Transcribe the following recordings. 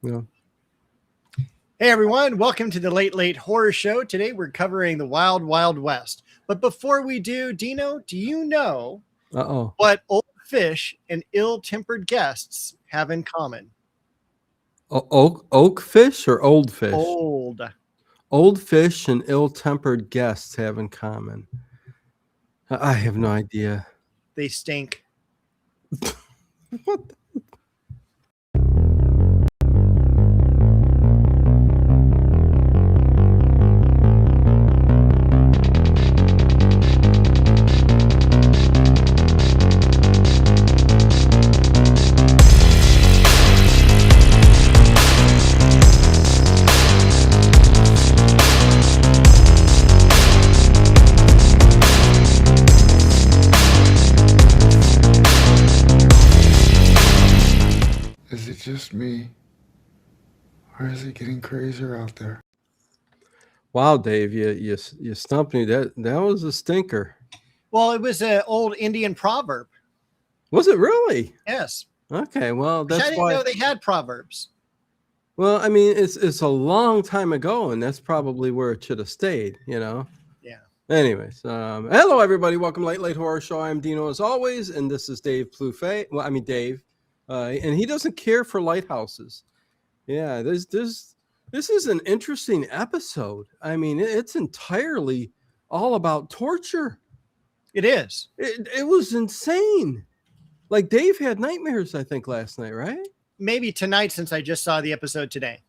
Yeah. Hey everyone, welcome to the Late Late Horror Show. Today we're covering the Wild Wild West. But before we do, Dino, do you know what old fish and ill-tempered guests have in common? Oak fish or old fish? Old. Old fish and ill-tempered guests have in common. I have no idea. They stink. What? Is it just me? Or is it getting crazier out there? Wow, Dave, you stumped me. That was a stinker. Well, it was an old Indian proverb. Was it really? Yes. Okay, well, Which I didn't know they had proverbs. Well, I mean, it's a long time ago, and that's probably where it should have stayed, Yeah. Anyways, hello everybody. Welcome to Late Late Horror Show. I'm Dino as always, and this is Dave Plouffe. Well, I mean Dave, and he doesn't care for lighthouses. Yeah, this is an interesting episode. I mean, it's entirely all about torture. It is. It was insane. Like Dave had nightmares, I think, last night, right? Maybe tonight, since I just saw the episode today.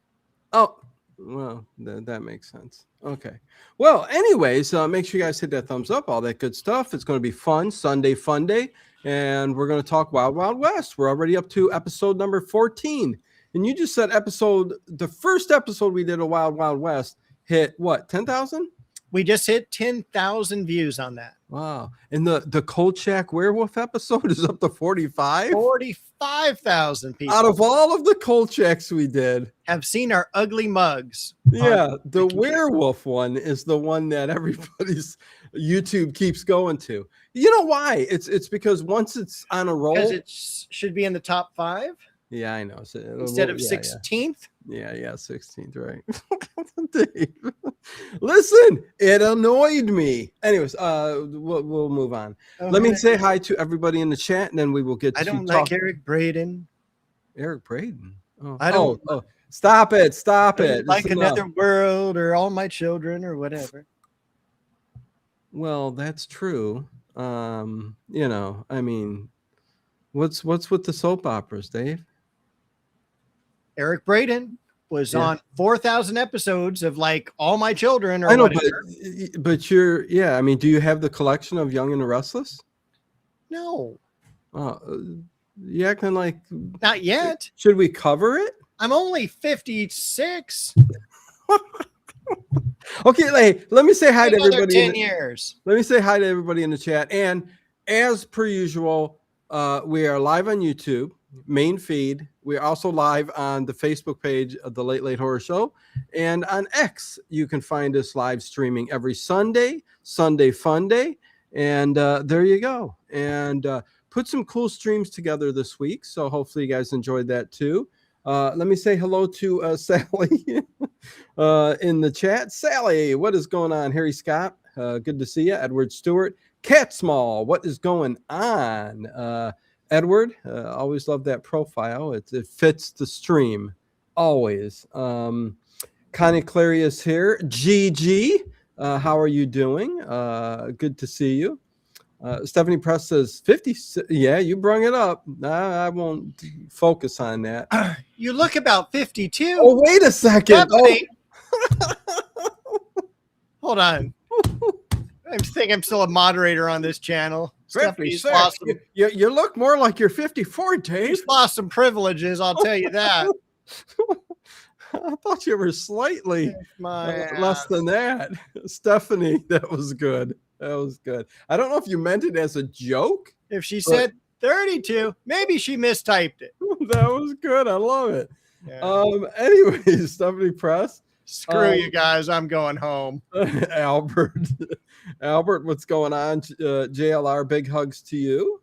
Oh, well, that makes sense. Okay. Well, anyways, make sure you guys hit that thumbs up, all that good stuff. It's going to be fun, Sunday fun day, and we're going to talk Wild Wild West. We're already up to episode number 14. And you just said the first episode we did of Wild Wild West hit what, 10,000? We just hit 10,000 views on that. Wow. And the Kolchak werewolf episode is up to 45? 45,000 people. Out of all of the Kolchaks we did, have seen our ugly mugs. Yeah, the werewolf one is the one that everybody's YouTube keeps going to. You know why? It's because once it's on a roll, because it should be in the top 5. Yeah, I know. So, instead of 16th. Yeah, 16th, right? Dave. Listen, it annoyed me. Anyways, we'll move on. Okay. Let me say hi to everybody in the chat, and then we will get to I don't like Eric Braden. Eric Braden? Oh, I don't. Oh, stop it. Stop it. Like Another World or All My Children or whatever. Well, that's true. I mean, what's with the soap operas, Dave? Eric Braden was on 4,000 episodes of like All My Children or I know, whatever. But I mean, do you have the collection of Young and the Restless? No. You acting like... Not yet. Should we cover it? I'm only 56. Okay, let me say hi to everybody. 10 years. Let me say hi to everybody in the chat. And as per usual, we are live on YouTube, main feed. We're also live on the Facebook page of the Late Late Horror Show. And on X, you can find us live streaming every Sunday Fun Day. And there you go. And put some cool streams together this week. So hopefully you guys enjoyed that too. Let me say hello to Sally in the chat. Sally, what is going on? Harry Scott, good to see you. Edward Stewart. Cat Small, what is going on? Edward, always love that profile. It fits the stream, always. Connie Clary is here. GG, how are you doing? Good to see you. Stephanie Press says 50. Yeah, you brought it up. I won't focus on that. You look about 52. Oh, wait a second. Hold on. I think I'm still a moderator on this channel. Stephanie's lost some, you look more like you're 54, Dave. She's lost some privileges, I'll tell you that. I thought you were slightly less than that. Stephanie, that was good. That was good. I don't know if you meant it as a joke. If she said 32, maybe she mistyped it. That was good. I love it. Yeah. Anyways, Stephanie Press. Screw you guys. I'm going home. Albert, what's going on? JLR, big hugs to you.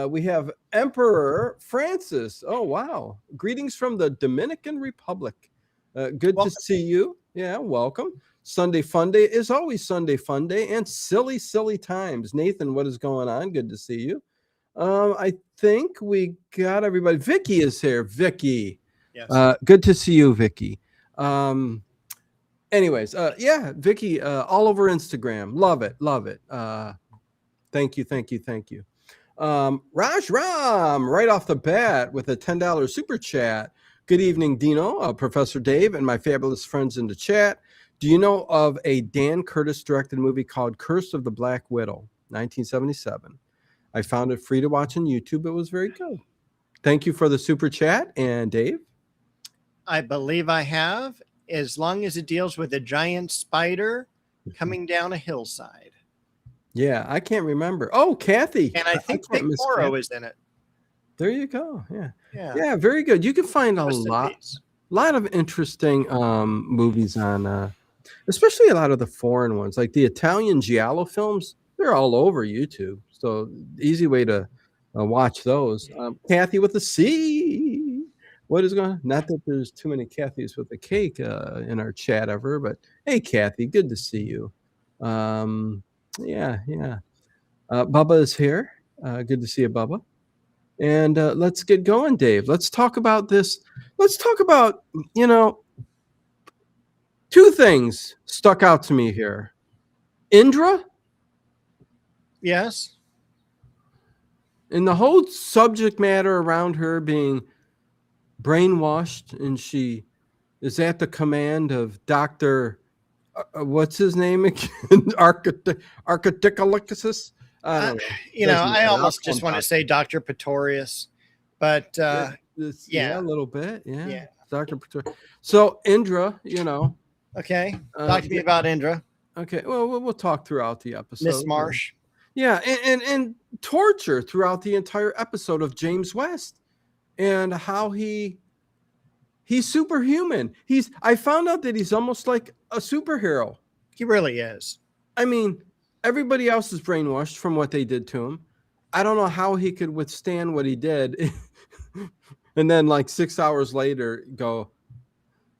We have Emperor Francis. Oh, wow. Greetings from the Dominican Republic. Good to see you. Yeah, welcome. Sunday Fun Day is always Sunday Fun Day and silly, silly times. Nathan, what is going on? Good to see you. I think we got everybody. Vicky is here. Vicky. Yes. Good to see you, Vicky. Anyways, yeah, Vicky, all over Instagram. Love it. Love it. Thank you. Raj Ram, right off the bat with a $10 super chat. Good evening, Dino, Professor Dave, and my fabulous friends in the chat. Do you know of a Dan Curtis directed movie called Curse of the Black Widow, 1977? I found it free to watch on YouTube. It was very good. Thank you for the super chat. And Dave? I believe I have, as long as it deals with a giant spider coming down a hillside. Yeah, I can't remember. Oh, Kathy. And I think Big Moro is in it. There you go. Yeah, very good. You can find a lot of interesting movies on, especially a lot of the foreign ones, like the Italian giallo films. They're all over YouTube, so easy way to watch those. Kathy with a C. What is going on? Not that there's too many Kathys with a cake in our chat ever, but hey, Kathy, good to see you. Yeah. Bubba is here. Good to see you, Bubba. And let's get going, Dave. Let's talk about this. Let's talk about, two things stuck out to me here. Indra? Yes. And the whole subject matter around her being brainwashed, and she is at the command of Dr. What's his name again? Architectulicus? I almost just want to say Dr. Pretorius, but a little bit. Yeah. Dr. Pretorius. So Indra, Okay. Talk to me about Indra. Okay. Well, we'll talk throughout the episode. Miss Marsh. Yeah. And torture throughout the entire episode of James West and how he's superhuman. I found out that he's almost like a superhero. He really is. I mean, everybody else is brainwashed from what they did to him. I don't know how he could withstand what he did. And then like 6 hours later go,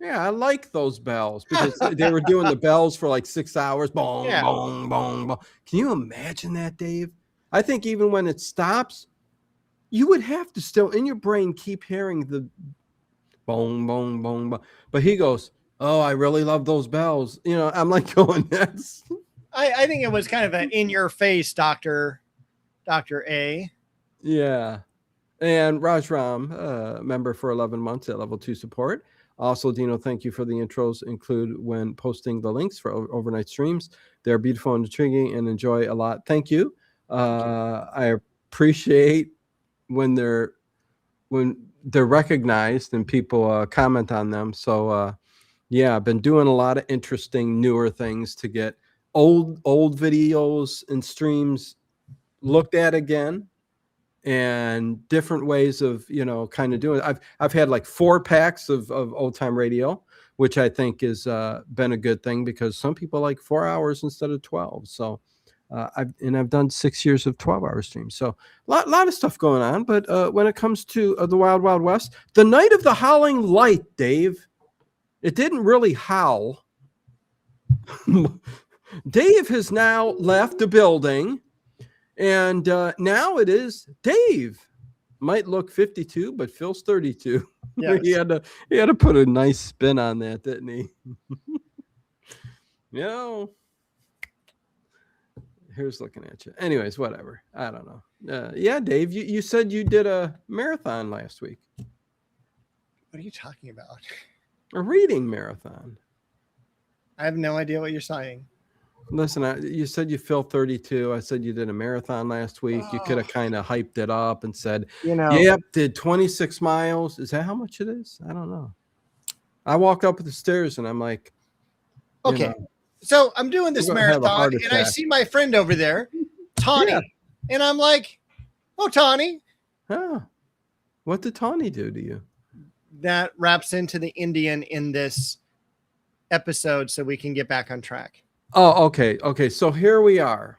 yeah, I like those bells, because they were doing the bells for like 6 hours. Boom, boom, boom, boom. Can you imagine that, Dave? I think even when it stops, you would have to still in your brain keep hearing the boom, boom, boom, boom. But he goes, oh, I really love those bells. I'm like going, that's... I think it was kind of an in-your-face Dr. A. Yeah. And Rajram, member for 11 months at level 2 support. Also, Dino, thank you for the intros. Include when posting the links for overnight streams. They're beautiful and intriguing and enjoy a lot. Thank you. I appreciate when they're recognized and people comment on them. So, I've been doing a lot of interesting newer things to get old videos and streams looked at again, and different ways of kind of doing it. I've had like 4 packs of old time radio, which I think has been a good thing, because some people like 4 hours instead of 12. So I've done 6 years of 12-hour streams. So a lot of stuff going on. But when it comes to the Wild Wild West, the night of the Howling Light, Dave, it didn't really howl. Dave has now left the building, and now it is Dave. Might look 52, but feels 32. Yes. he had to put a nice spin on that, didn't he? Here's looking at you. Anyways, whatever. I don't know. Yeah, Dave, you said you did a marathon last week. What are you talking about? A reading marathon. I have no idea what you're saying. Listen, you said you feel 32. I said you did a marathon last week. You could have kind of hyped it up and said, yep, did 26 miles. Is that how much it is? I don't know. I walk up the stairs and I'm like, okay. So I'm doing this marathon and I see my friend over there, Tawny. Yeah. And I'm like, oh, Tawny. Huh. What did Tawny do to you? That wraps into the Indian in this episode so we can get back on track. Oh, okay. So here we are.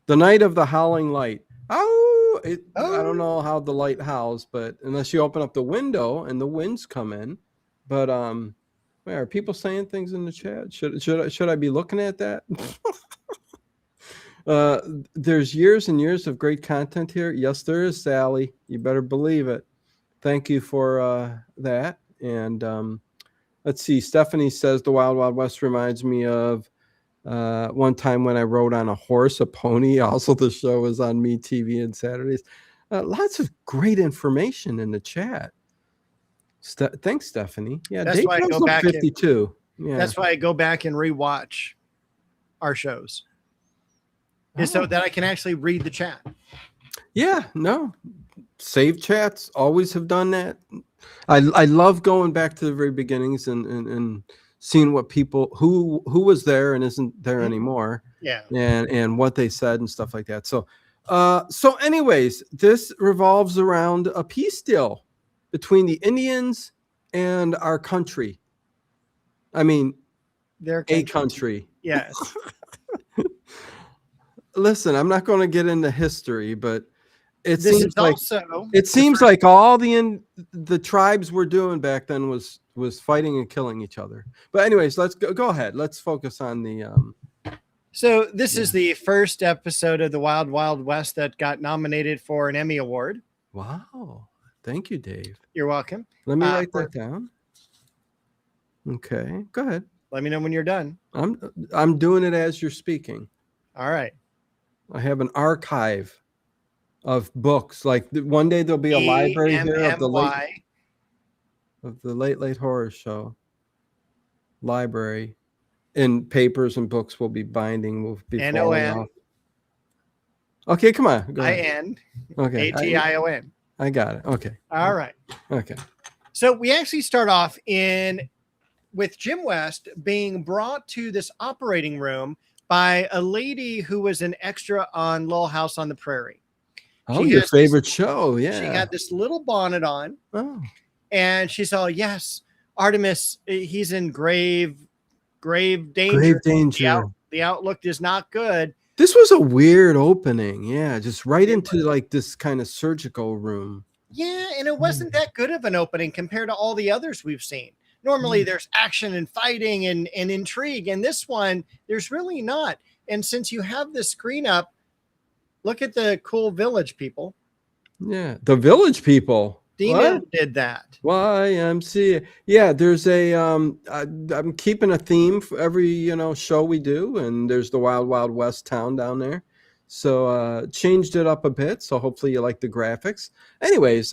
The night of the Howling Light. Oh, too. I don't know how the light howls, but unless you open up the window and the winds come in. But wait, are people saying things in the chat? Should I be looking at that? There's years and years of great content here. Yes, there is, Sally. You better believe it. Thank you for that. And let's see. Stephanie says the Wild Wild West reminds me of one time when I rode on a horse, a pony. Also, the show was on Me TV and Saturdays. Lots of great information in the chat. Thanks, Stephanie. Yeah, that's why I go back 52. Yeah, that's why I go back and rewatch our shows, is so that I can actually read the chat. Yeah, no, save chats. Always have done that. I love going back to the very beginnings and seeing what people who was there and isn't there anymore. Yeah, and what they said and stuff like that. So anyways, this revolves around a peace deal between the Indians and our country. I mean, their country. A country. Yes. Listen, I'm not going to get into history, but it seems like like all the tribes were doing back then was fighting and killing each other. But anyways, let's go ahead. Let's focus on the. So this is the first episode of the Wild Wild West that got nominated for an Emmy Award. Wow. Thank you, Dave. You're welcome. Let me write that down. Okay, go ahead. Let me know when you're done. I'm doing it as you're speaking. All right. I have an archive of books. Like one day there'll be a library here of the Late Horror Show library, and papers and books will be binding. Will be falling off. Okay, come on. Go ahead. Okay. ATION. I got it. Okay. All right. Okay. So we actually start off with Jim West being brought to this operating room by a lady who was an extra on Little House on the Prairie. Oh, your favorite show. Yeah. She had this little bonnet on. Oh. And she's all, yes, Artemis, he's in grave danger. Grave danger. The outlook is not good. This was a weird opening. Yeah. Just right into like this kind of surgical room. Yeah. And it wasn't that good of an opening compared to all the others we've seen. Normally there's action and fighting and intrigue. And this one, there's really not. And since you have the screen up, look at the cool village people. Yeah. The village people. Dino did that. YMCA. Yeah, there's I'm keeping a theme for every, show we do. And there's the Wild Wild West town down there. So changed it up a bit. So hopefully you like the graphics. Anyways,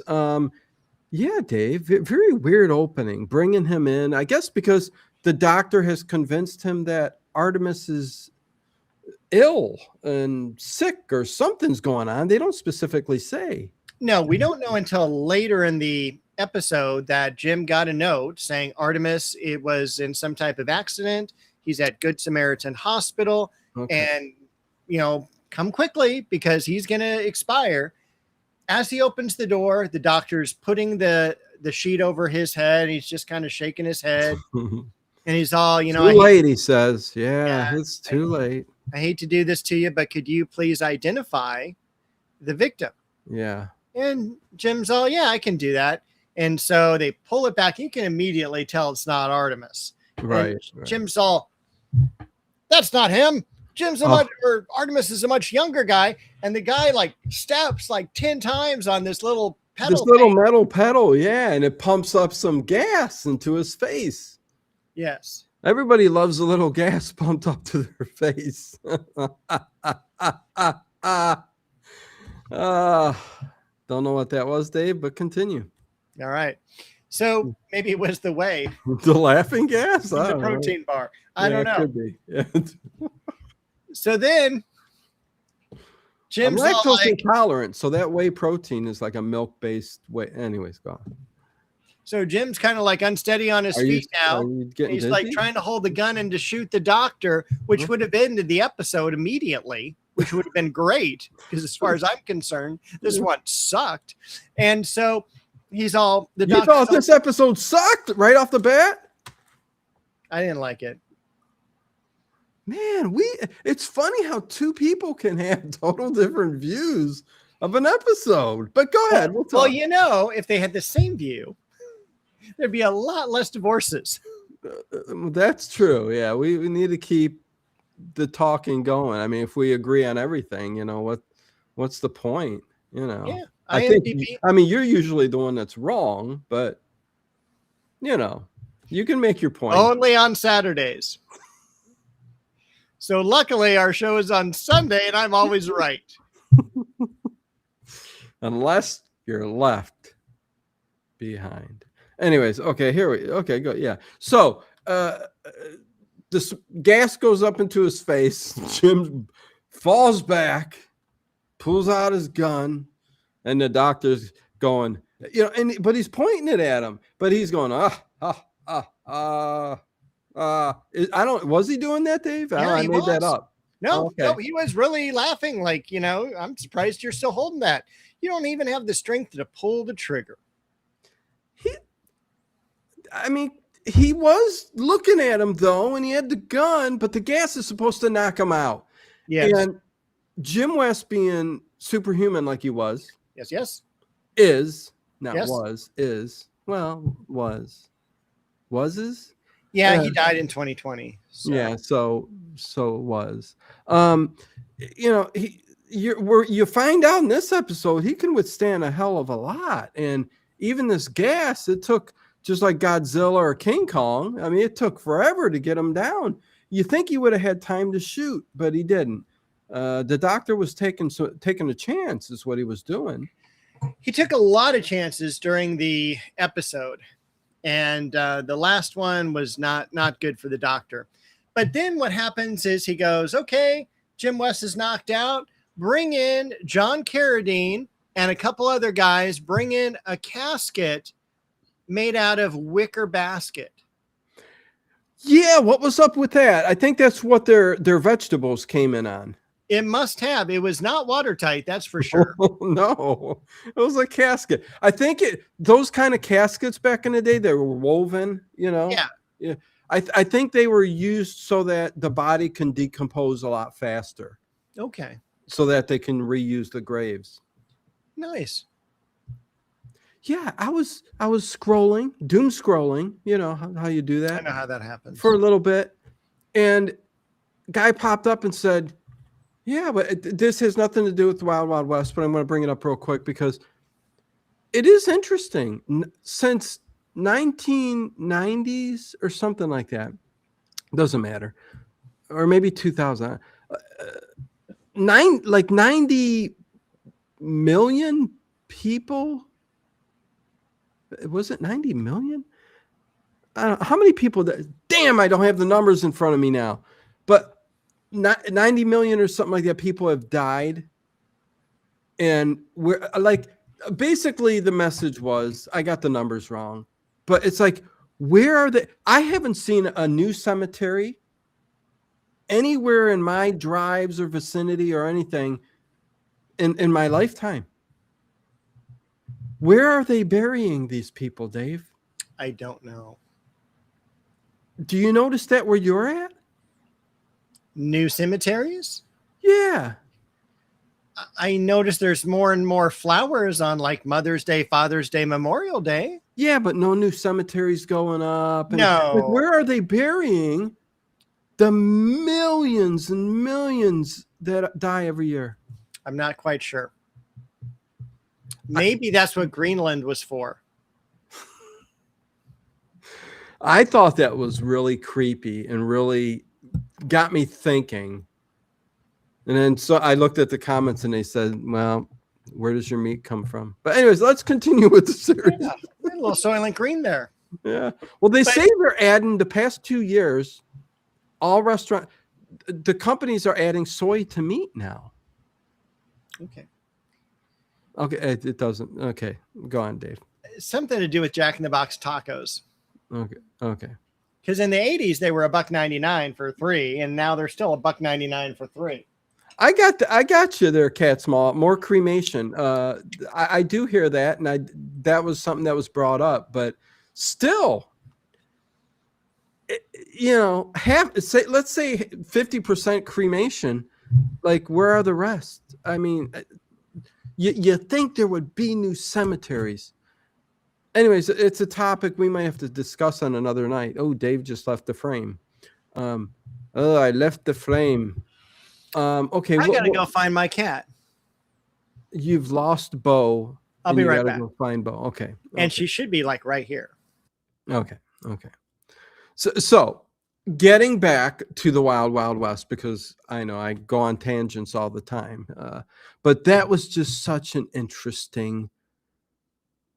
yeah, Dave, very weird opening, bringing him in, I guess, because the doctor has convinced him that Artemis is ill and sick or something's going on. They don't specifically say. No, we don't know until later in the episode that Jim got a note saying Artemis, it was in some type of accident. He's at Good Samaritan Hospital and, come quickly because he's going to expire. As he opens the door, the doctor's putting the sheet over his head. He's just kind of shaking his head. And he's all, too late, he says. Yeah, it's too late. I hate to do this to you, but could you please identify the victim? Yeah. And Jim's all, yeah, I can do that. And so they pull it back. You can immediately tell it's not Artemis. Right. Jim's all, that's not him. Artemis is a much younger guy, and the guy steps 10 times on this little pedal. This little metal pedal, yeah, and it pumps up some gas into his face. Yes. Everybody loves a little gas pumped up to their face. Don't know what that was, Dave, but continue. All right. So maybe it was the whey. The laughing gas? The protein bar. I don't know. Could be. Yeah. So then Jim's I'm lactose intolerant, so that whey protein is like a milk-based whey. Anyways, go on. So Jim's kind of unsteady on his feet now. He's trying to hold the gun and to shoot the doctor, which would have ended the episode immediately, which would have been great because as far as I'm concerned, this one sucked. And so he's all the doctor. You thought this episode sucked right off the bat? I didn't like it. Man, it's funny how two people can have total different views of an episode. But go ahead. We'll talk. Well, if they had the same view, there'd be a lot less divorces. That's true. Yeah, we need to keep the talking going. I mean, if we agree on everything, what's the point? Yeah, I think. I mean, you're usually the one that's wrong, but you can make your point. Only on Saturdays. So luckily, our show is on Sunday, and I'm always right. Unless you're left behind. Anyways, okay, okay, good. Yeah. So this gas goes up into his face. Jim falls back, pulls out his gun, and the doctor's going, but he's pointing it at him, but he's going, was he doing that, Dave? I made that up. No, he was really laughing. Like, I'm surprised you're still holding that. You don't even have the strength to pull the trigger. He was looking at him though, and he had the gun, but the gas is supposed to knock him out. Yes. And Jim West, being superhuman like he was. Yes. Is not yes. Was is well was was. Yeah, he died in 2020. So. Yeah, so was. You find out in this episode he can withstand a hell of a lot, and even this gas, it took, just like Godzilla or King Kong. I mean, it took forever to get him down. You think he would have had time to shoot, but he didn't. The doctor was taking a chance, is what he was doing. He took a lot of chances during the episode, and the last one was not good for the doctor. But then what happens is he goes, okay, Jim West is knocked out. Bring in John Carradine and a couple other guys. Bring in a casket made out of wicker basket. Yeah, what was up with that? I think that's what their vegetables came in on. It must have. It was not watertight, that's for sure. No, it was a casket. I think those kind of caskets back in the day, they were woven, Yeah. I think they were used so that the body can decompose a lot faster. Okay. So that they can reuse the graves. Nice. Yeah, I was scrolling, doom scrolling, how you do that. I know how that happens. For a little bit. And guy popped up and said, yeah, but this has nothing to do with the Wild Wild West, but I'm going to bring it up real quick because it is interesting. Since 1990s or something like that, doesn't matter, or maybe 2000, 90 million people. Was it 90 million? I don't know how many people damn, I don't have the numbers in front of me now, but 90 million or something like that people have died. And we're like, basically the message was, I got the numbers wrong, but it's like, where are they? I haven't seen a new cemetery anywhere in my drives or vicinity or anything in my lifetime. Where are they burying these people, Dave? I don't know. Do you notice that where you're at? New cemeteries? Yeah. I noticed there's more and more flowers on like Mother's Day, Father's Day, Memorial Day. Yeah, but no new cemeteries going up. No. Like, where are they burying the millions and millions that die every year? I'm not quite sure. Maybe that's what Greenland was for. I thought that was really creepy and really got me thinking. And then so I looked at the comments and they said, well, where does your meat come from? But anyways, let's continue with the series. Yeah, a little Soylent Green there. Yeah. Well, they say they're adding the past 2 years, the companies are adding soy to meat now. Okay. Okay, it doesn't. Okay, go on, Dave. Something to do with Jack in the Box tacos. Okay. Because in the 80s they were $1.99 for 3, and now they're still $1.99 for 3. I got you there, Cat Small. More cremation. I do hear that, and that was something that was brought up, but still, let's say 50% cremation. Like, where are the rest? I mean, You think there would be new cemeteries. Anyways, it's a topic we might have to discuss on another night. Oh, Dave just left the frame. Oh, I left the frame. Okay. I gotta go find my cat. You've lost Bo. I'll be right back. Go find Bo. Okay. And she should be like right here. Okay. So getting back to the Wild Wild West, because I know I go on tangents all the time, but that was just such an interesting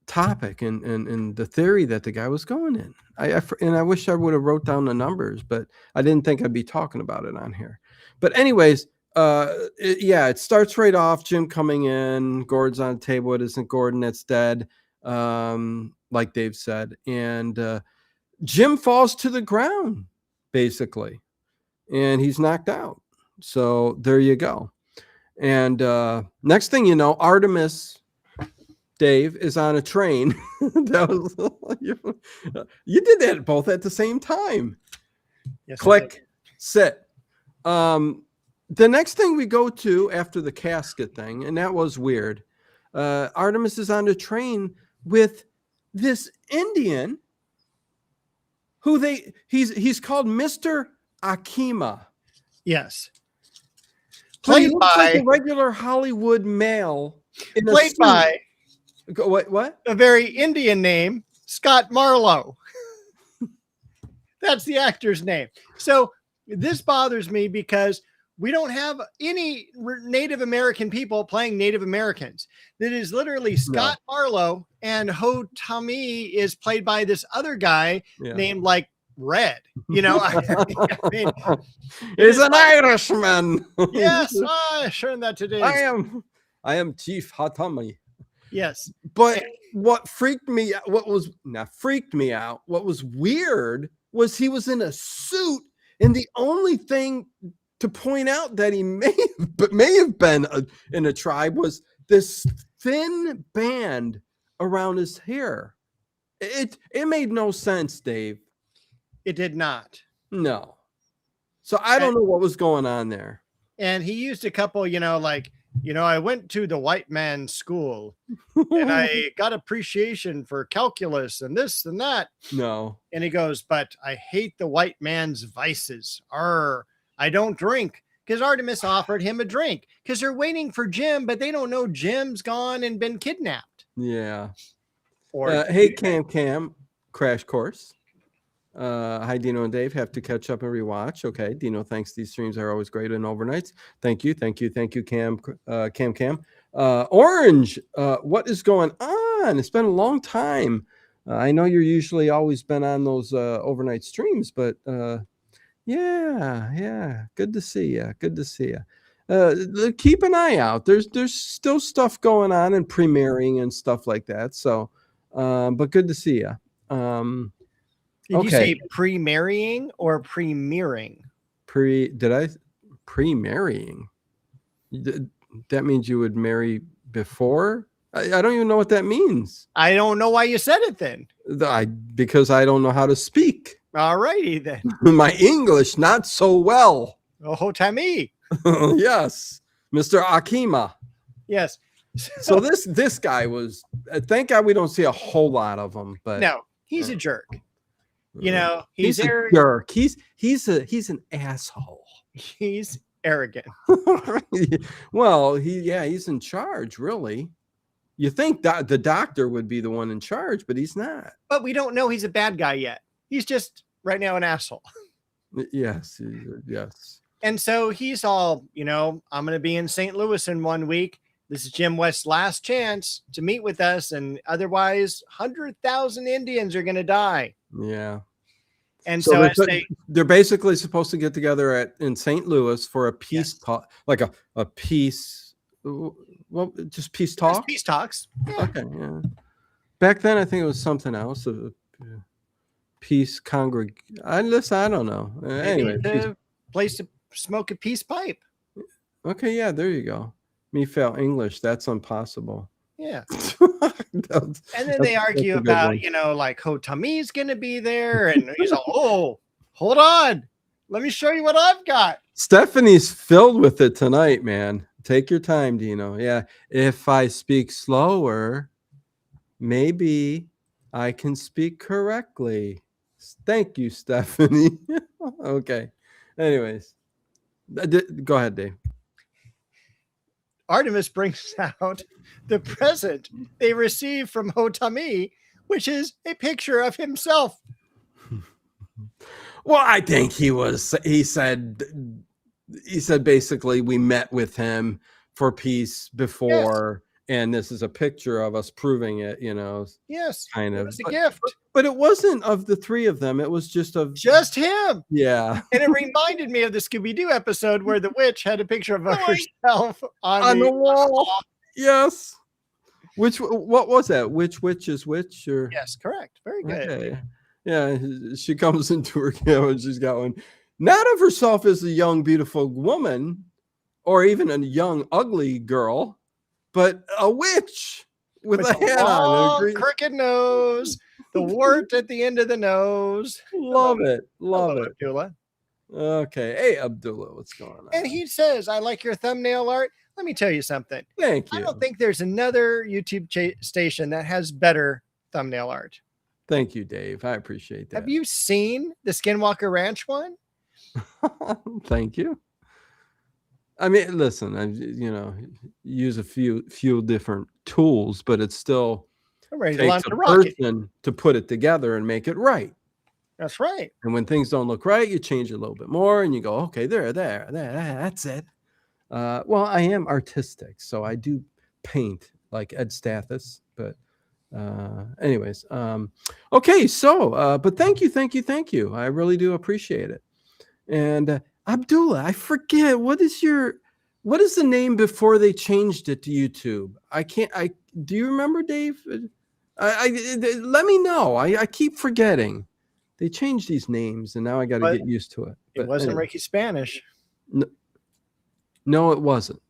topic and the theory that the guy was going in. I wish I would have wrote down the numbers, but I didn't think I'd be talking about it on here. But anyways, it starts right off. Jim coming in, Gordon's on the table. It isn't Gordon that's dead, like Dave said, and Jim falls to the ground basically, and he's knocked out. So there you go. And next thing you know, Artemis, Dave, is on a train. That was, you did that both at the same time. Yes, Click, sit. The next thing we go to after the casket thing, and that was weird. Artemis is on the train with this Indian who he's called Mr. Akima. Yes. Played by like a regular Hollywood male. Played by what? A very Indian name, Scott Marlowe. That's the actor's name. So this bothers me because we don't have any Native American people playing Native Americans. That is literally Scott Marlowe, and Ho Tami is played by this other guy named like Red. You know, I mean, he's an Irishman. Yes, I learned that today. I am Chief Hatami. Yes, but what freaked me out, what was weird was he was in a suit, and the only thing to point out that he may have been in a tribe was this thin band around his hair. It made no sense, Dave. It did not. No. So I don't know what was going on there. And he used a couple, I went to the white man's school and I got appreciation for calculus and this and that. No. And he goes, but I hate the white man's vices. I don't drink, because Artemis offered him a drink because they're waiting for Jim, but they don't know Jim's gone and been kidnapped. Yeah. Or hey, Cam, crash course. Hi, Dino and Dave. Have to catch up and rewatch. Okay, Dino, thanks. These streams are always great and overnights. Thank you, Cam. Orange, what is going on? It's been a long time. I know you're usually always been on those overnight streams, but yeah, good to see you. Keep an eye out. There's still stuff going on and premiering and stuff like that. So, but good to see you. Did you say pre-marrying or premiering? Pre-marrying? That means you would marry before? I don't even know what that means. I don't know why you said it then. Because I don't know how to speak. All righty then. My English not so well. Oh, Tammy. Yes, Mr. Akima. Yes. So this guy was. Thank God we don't see a whole lot of him. But no, he's a jerk. He's a jerk. He's an asshole. He's arrogant. Well, he's in charge, really. You think that the doctor would be the one in charge, but he's not. But we don't know he's a bad guy yet. He's just right now an asshole. Yes. And so he's all, I'm going to be in St. Louis in 1 week. This is Jim West's last chance to meet with us, and otherwise 100,000 Indians are going to die. Yeah. And so they're basically supposed to get together in St. Louis for a peace talk, like a peace. Well, just peace talk. Just peace talks. Yeah. Okay. Yeah. Back then, I think it was something else. Peace I don't know. Anyway, place to smoke a peace pipe. Okay. Yeah. There you go. Me fail English. That's impossible. Yeah. And then they argue about, like Ho Tami's going to be there. And he's all, oh, hold on. Let me show you what I've got. Stephanie's filled with it tonight, man. Take your time, Dino. Yeah. If I speak slower, maybe I can speak correctly. Thank you, Stephanie. Okay. Anyways, go ahead, Dave. Artemis brings out the present they received from Hotami, which is a picture of himself. Well, I think he said basically we met with him for peace before, and this is a picture of us proving it, Yes. kind it of was a gift. But it wasn't of the three of them. It was just him. Yeah. And it reminded me of the Scooby-Doo episode where the witch had a picture of herself on the wall. Yes. What was that? Which witch is which? Or yes, correct. Very good. Okay. Yeah, she comes into her cabin. She's got one, not of herself as a young, beautiful woman, or even a young, ugly girl, but a witch with a hat on, a crooked nose, the wart at the end of the nose. Love it. Abdullah. Okay. Hey, Abdullah, what's going on? And he says, I like your thumbnail art. Let me tell you something. Thank you. I don't think there's another YouTube station that has better thumbnail art. Thank you, Dave. I appreciate that. Have you seen the Skinwalker Ranch one? Thank you. I mean, listen, I use a few different tools, but it still takes a person to put it together and make it right. That's right. And when things don't look right, you change it a little bit more, and you go, okay, there, that's it. Well, I am artistic, so I do paint like Ed Stathis, but anyways, okay, so but thank you. I really do appreciate it. And Abdullah, I forget, what is the name before they changed it to YouTube? Do you remember, Dave? Let me know. I keep forgetting. They changed these names, and now I got to get used to it. It wasn't anyway. Ricky Spanish. No, it wasn't.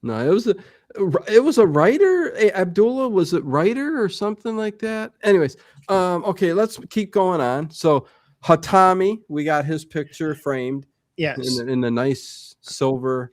No, it was a writer. Abdullah, was it writer or something like that? Anyways, okay, let's keep going on. So Hatami, we got his picture framed. Yes. In the nice silver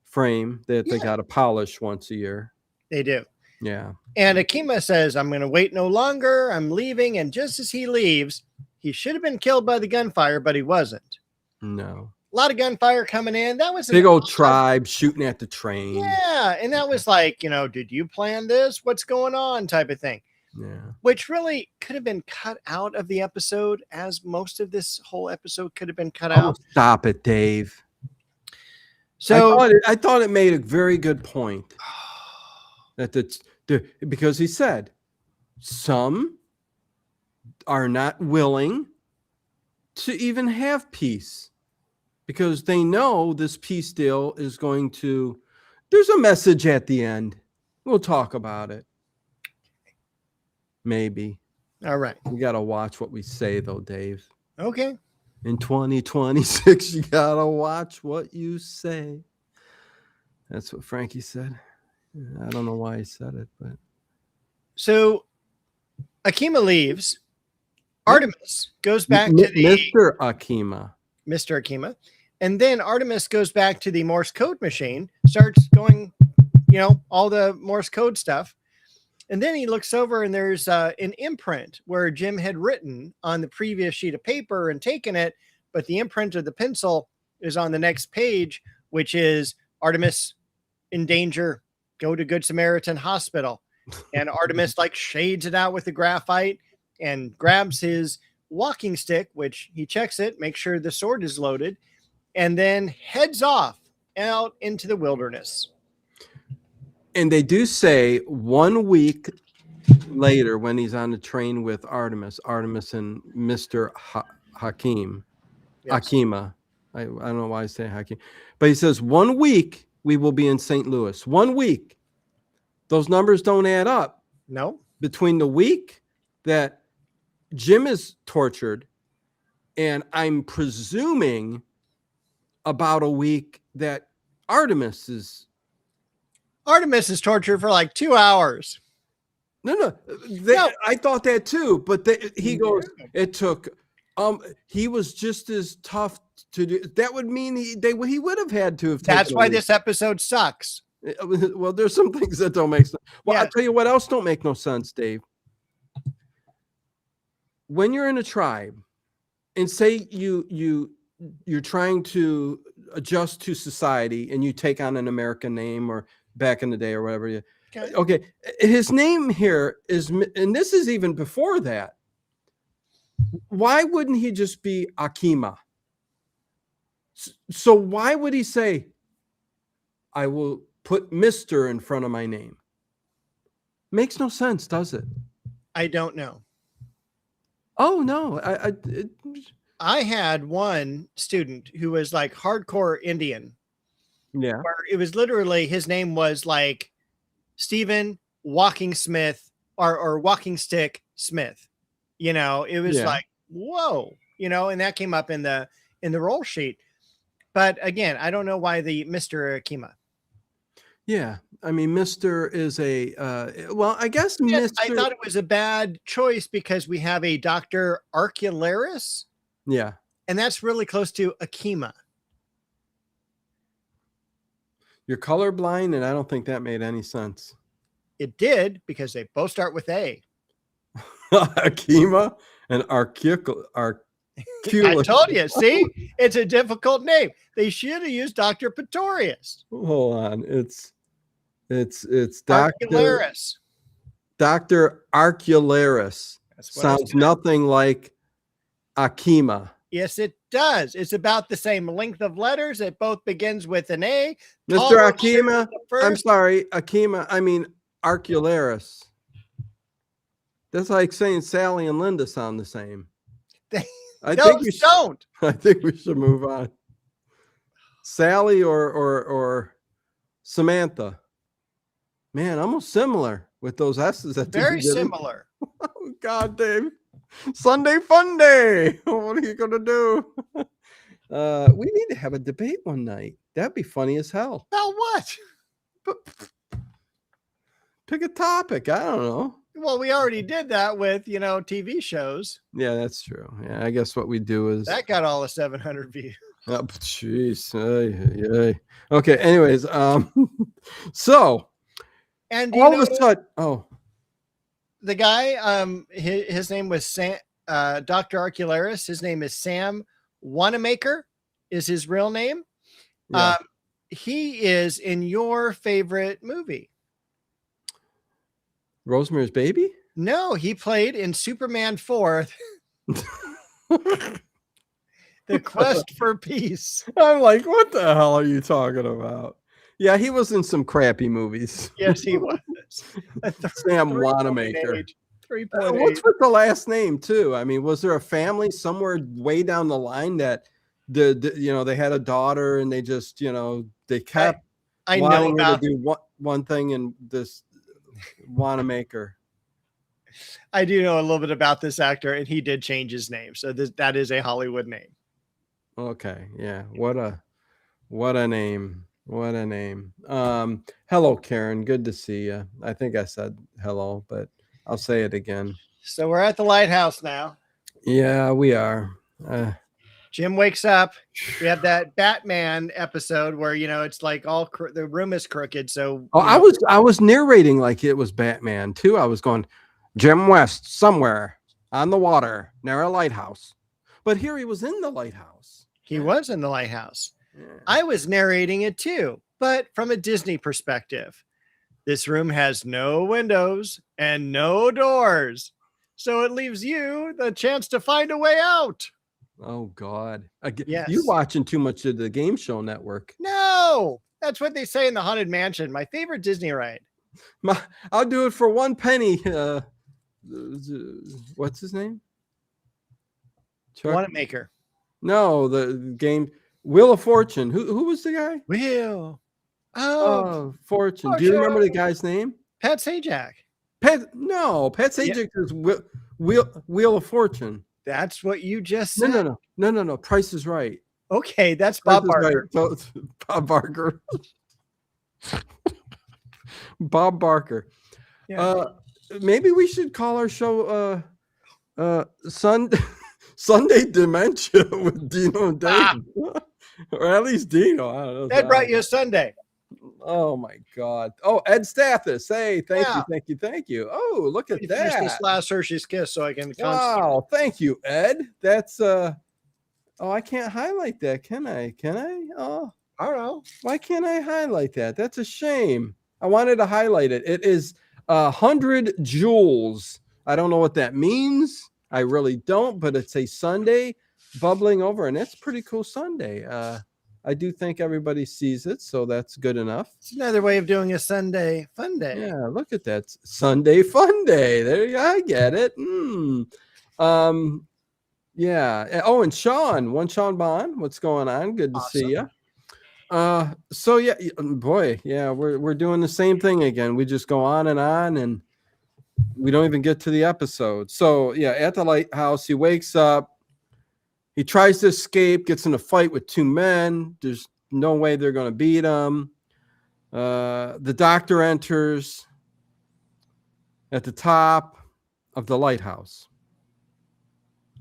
frame that they got to polish once a year. They do. Yeah. And Akima says, I'm going to wait no longer. I'm leaving. And just as he leaves, he should have been killed by the gunfire, but he wasn't. No. A lot of gunfire coming in. That was big old tribe shooting at the train. Yeah. And that was like, did you plan this? What's going on? Type of thing. Yeah. Which really could have been cut out of the episode, as most of this whole episode could have been cut out. Stop it, Dave. So I thought it made a very good point. Because he said some are not willing to even have peace because they know this peace deal is going to. There's a message at the end. We'll talk about it. Maybe. All right. We got to watch what we say, though, Dave. Okay. In 2026, you got to watch what you say. That's what Frankie said. I don't know why he said it, but. So Akima leaves. Artemis goes back to the Mr. Akima. And then Artemis goes back to the Morse code machine, starts going, all the Morse code stuff. And then he looks over and there's an imprint where Jim had written on the previous sheet of paper and taken it. But the imprint of the pencil is on the next page, which is Artemis in danger. Go to Good Samaritan Hospital. And Artemis shades it out with the graphite and grabs his walking stick, which he checks it, makes sure the sword is loaded, and then heads off out into the wilderness. And they do say 1 week later when he's on the train with Artemis and Mr. Akima. I don't know why I say Hakim. But he says 1 week we will be in St. Louis. 1 week. Those numbers don't add up. No. Between the week that Jim is tortured and I'm presuming about a week that Artemis is tortured for 2 hours. No. I thought that too, but he goes, it took, he was just as tough to do. That would mean he would have had to have. That's why this episode sucks. Well, there's some things that don't make sense. Well, Yeah. I'll tell you what else don't make no sense, Dave. When you're in a tribe, and say you're trying to adjust to society, and you take on an American name, or back in the day or whatever. Okay, his name here is, and this is even before that. Why wouldn't he just be Akima? So why would he say, I will put Mr. in front of my name? Makes no sense, does it? I don't know. Oh, no. I had one student who was like hardcore Indian. Yeah. Where it was literally, his name was like Stephen Walking Smith or Walking Stick Smith. You know, it was like, whoa, you know, and that came up in the roll sheet. But again, I don't know why the Mr. Akima. Yeah. I mean, Mr. is a, well, I guess Mr. I thought it was a bad choice because we have a Dr. Archelaris. Yeah. And that's really close to Akima. You're colorblind, and I don't think that made any sense. It did, because they both start with A. Akima and Arculis. I told you, see? It's a difficult name. They should have used Dr. Pretorius. Hold on. It's Archelaris. Dr. Archelaris. Sounds nothing like Akima. Yes, it does. It's about the same length of letters. It both begins with an A. Mr. Akima. I'm sorry, Akima. I mean, Archelaris. That's like saying Sally and Linda sound the same. I think we should move on. Sally or Samantha. Man, almost similar with those S's. Very similar. Oh, God, Dave. Sunday fun day. What are you going to do? We need to have a debate one night. That'd be funny as hell. About what? Pick a topic. I don't know. Well, we already did that with, TV shows. Yeah, that's true. Yeah, I guess what we do is that got all the 700 views. Oh, jeez. Okay. Anyways, so and all of a sudden, the guy, his name was Dr. Archelaris. His name is Sam Wanamaker, is his real name. Yeah. He is in your favorite movie, Rosemary's Baby? No, he played in Superman 4, The Quest for Peace. I'm like, what the hell are you talking about? Yeah, he was in some crappy movies. Yes, he was. Sam Wanamaker. 3.8. What's with the last name too? I mean, was there a family somewhere way down the line that they had a daughter and they just they kept wanting her to do one thing in this Wanamaker. I do know a little bit about this actor, and he did change his name, so that is a Hollywood name. Okay, yeah. What a name. What a name. Hello, Karen. Good to see you. I think I said hello, but I'll say it again. So we're at the lighthouse now. Yeah, we are. Jim wakes up. We have that Batman episode where it's like the room is crooked. So I was narrating like it was Batman too. I was going, Jim West somewhere on the water near a lighthouse, but here he was in the lighthouse. He was in the lighthouse. Yeah. I was narrating it too, but from a Disney perspective. This room has no windows and no doors, so it leaves you the chance to find a way out. Oh, God. Yes. You watching too much of the Game Show Network. No, that's what they say in the Haunted Mansion, my favorite Disney ride. I'll do it for 1 penny. What's his name? Wanamaker. No, the game Wheel of Fortune. Who was the guy? Wheel. Oh, Fortune. Do you remember the guy's name? Pat Sajak. Pat Sajak is Wheel of Fortune. That's what you just said. No. Price is Right. Okay, that's Bob Barker. Right. Bob Barker. Bob Barker. Yeah. Maybe we should call our show Sunday dementia with Dino and Dave, or at least Dino. I don't know. That brought you a Sunday. Oh my God! Oh, Ed Stathis. Hey, thank Yeah. you. Oh, look at Finish this that! last Hershey's Kiss so I can. Wow, thank you, Ed. That's Oh, I can't highlight that, can I? Oh, I don't know. why can't I highlight that? That's a shame. I wanted to highlight it. It is 100 joules. I don't know what that means. I really don't, but it's a Sunday bubbling over, and it's pretty cool Sunday. I do think everybody sees it, so that's good enough. It's another way of doing a Sunday fun day. Yeah, look at that. Sunday fun day. There you go. I get it. Yeah. Oh, and Sean Bond, what's going on? Good to see you. So yeah, boy, yeah, we're doing the same thing again. We just go on, and we don't even get to the episode. So yeah, at the lighthouse, he wakes up. He tries to escape, gets in a fight with two men. There's no way they're going to beat him. The doctor enters at the top of the lighthouse,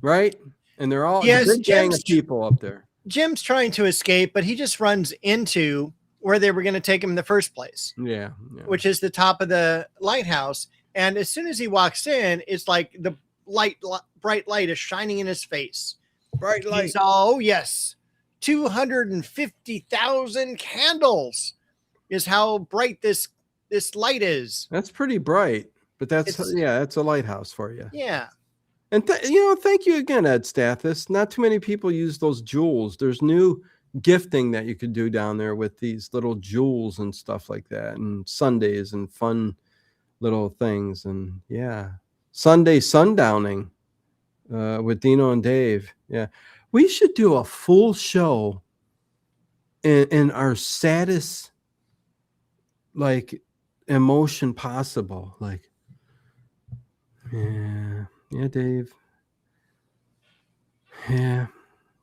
right? And they're all a big gang of people up there. Jim's trying to escape, but he just runs into where they were going to take him in the first place. Yeah. Which is the top of the lighthouse. And as soon as he walks in, it's like the bright light is shining in his face. Bright light. He's all, yes, 250,000 candles is how bright this light is. That's pretty bright, but that's a lighthouse for you. Yeah. And thank you again, Ed Stathis. Not too many people use those jewels. There's new gifting that you could do down there with these little jewels and stuff like that, and Sundays and fun little things. And yeah, Sunday sundowning with Dino and Dave. Yeah, we should do a full show in our saddest emotion possible. Yeah, Dave. Yeah,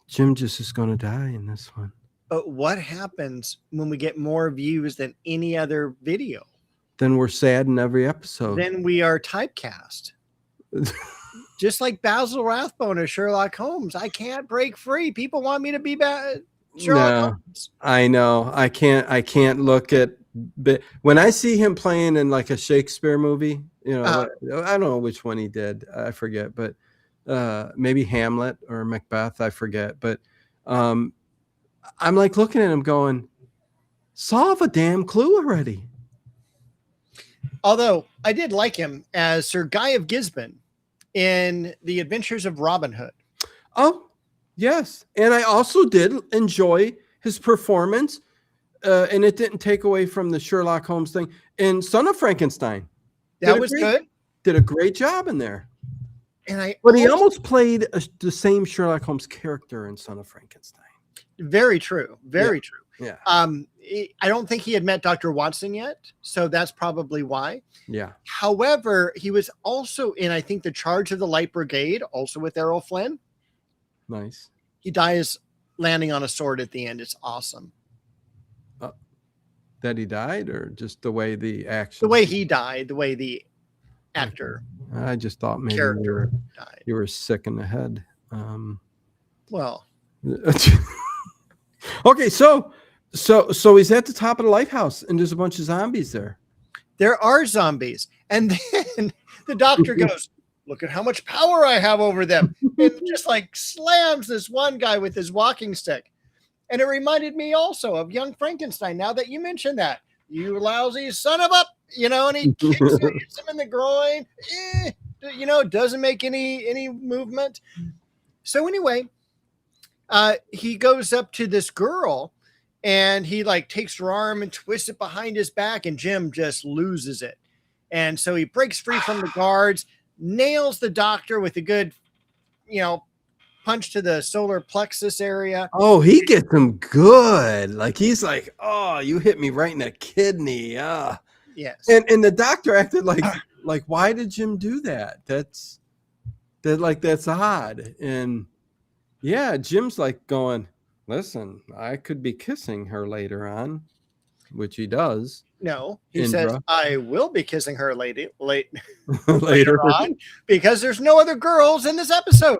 Jim just is going to die in this one. But what happens when we get more views than any other video? Then we're sad in every episode. Then we are typecast. Just like Basil Rathbone as Sherlock Holmes. I can't break free. People want me to be Sherlock Holmes. I know. I can't look at. But when I see him playing in like a Shakespeare movie, I don't know which one he did. I forget, but maybe Hamlet or Macbeth. I forget. But I'm like looking at him going, solve a damn clue already. Although I did like him as Sir Guy of Gisborne in The Adventures of Robin Hood. Oh, yes. And I also did enjoy his performance, and it didn't take away from the Sherlock Holmes thing in Son of Frankenstein. That was good. Did a great job in there. But he almost played the same Sherlock Holmes character in Son of Frankenstein. Very true. Very true. Yeah. I don't think he had met Dr. Watson yet, so that's probably why. Yeah. However, he was also in, I think, The Charge of the Light Brigade, also with Errol Flynn. Nice. He dies landing on a sword at the end. It's awesome. That he died, or just the way the action? The way he died, the way the actor. I just thought maybe you were sick in the head. Well. Okay, so he's at the top of the lighthouse, and there's a bunch of zombies there. There are zombies, and then the doctor goes, "Look at how much power I have over them," and just like slams this one guy with his walking stick. And it reminded me also of Young Frankenstein. Now that you mentioned that, you lousy son of a, and he kicks him, hits him in the groin. Doesn't make any movement. So anyway, he goes up to this girl, and he takes her arm and twists it behind his back, and Jim just loses it. And so he breaks free from the guards, nails the doctor with a good, punch to the solar plexus area. Oh, he gets him good. He's like, oh, you hit me right in the kidney. Yes. And the doctor acted like, why did Jim do that? That's odd. And yeah, Jim's going, listen, I could be kissing her later on, which he does. No, he says, I will be kissing her later on because there's no other girls in this episode.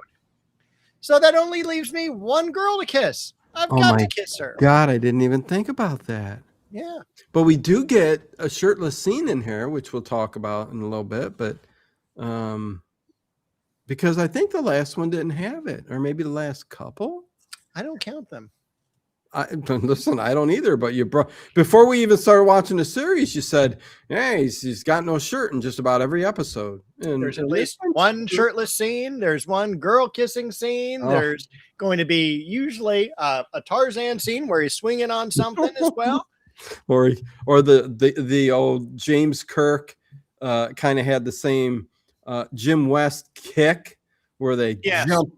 So that only leaves me one girl to kiss. I've Oh got my to kiss her. God, I didn't even think about that. Yeah. But we do get a shirtless scene in here, which we'll talk about in a little bit. But because I think the last one didn't have it, or maybe the last couple. I don't count them. Listen, I don't either. But you brought before we even started watching the series, you said, "Hey, he's got no shirt in just about every episode." And There's at least one shirtless scene. There's one girl kissing scene. Oh. There's going to be usually a Tarzan scene where he's swinging on something as well. Or the old James Kirk kind of had the same Jim West kick where they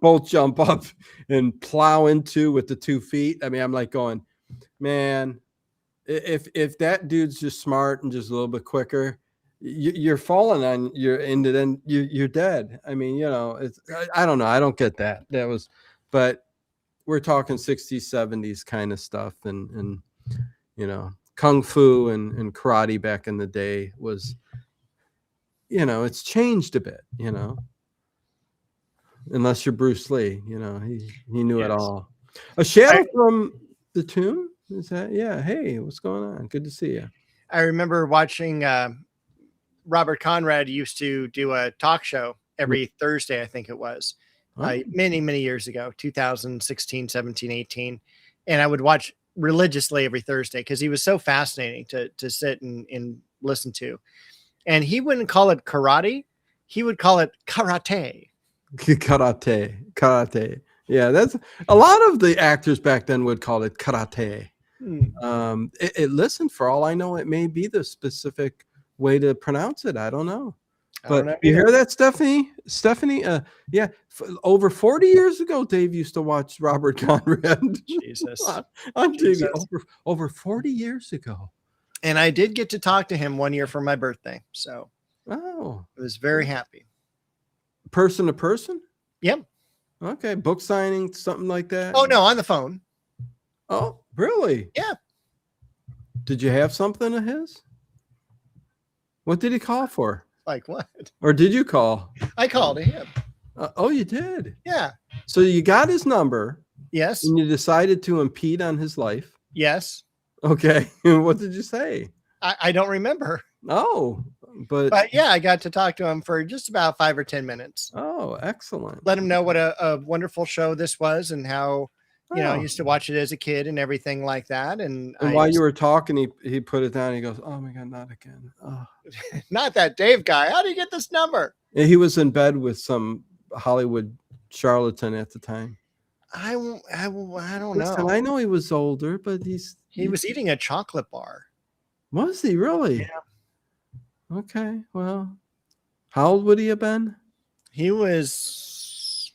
both jump up and plow into with the 2 feet. I mean, I'm like going, man, if that dude's just smart and just a little bit quicker, you're falling on your end, and then you're dead. I mean, it's I don't know. I don't get that. But we're talking 60s, 70s kind of stuff, and kung fu and karate back in the day was, it's changed a bit, unless you're Bruce Lee, he knew it all. A shadow from the tomb. Is that? Yeah. Hey, what's going on? Good to see you. I remember watching Robert Conrad used to do a talk show every Thursday. I think it was many, many years ago, 2016, 17, 18. And I would watch religiously every Thursday because he was so fascinating to sit and listen to. And he wouldn't call it karate. He would call it karate. Karate. Yeah, that's a lot of the actors back then would call it karate. Listen, for all I know, it may be the specific way to pronounce it. I don't know. But you hear that, Stephanie? Yeah, over 40 years ago, Dave used to watch Robert Conrad. Jesus. on TV. Over 40 years ago. And I did get to talk to him one year for my birthday. So I was very happy. Person to person? Yep. Okay. Book signing, something like that? Oh, no, on the phone. Oh, really? Yeah. Did you have something of his? What did he call for? Like what? Or did you call? I called him. Oh, you did? Yeah. So you got his number. Yes. And you decided to impede on his life. Yes. Okay. What did you say? I don't remember. Oh, but yeah, I got to talk to him for just about 5 or 10 minutes. Oh, excellent. Let him know what a wonderful show this was and how, I used to watch it as a kid and everything like that. And while you were talking, he put it down. He goes, "Oh my God, not again." Oh. Not that Dave guy. How do you get this number? And he was in bed with some Hollywood charlatan at the time. I don't know. I know he was older, but he was eating a chocolate bar. Was he really? Yeah. Okay. Well, how old would he have been? He was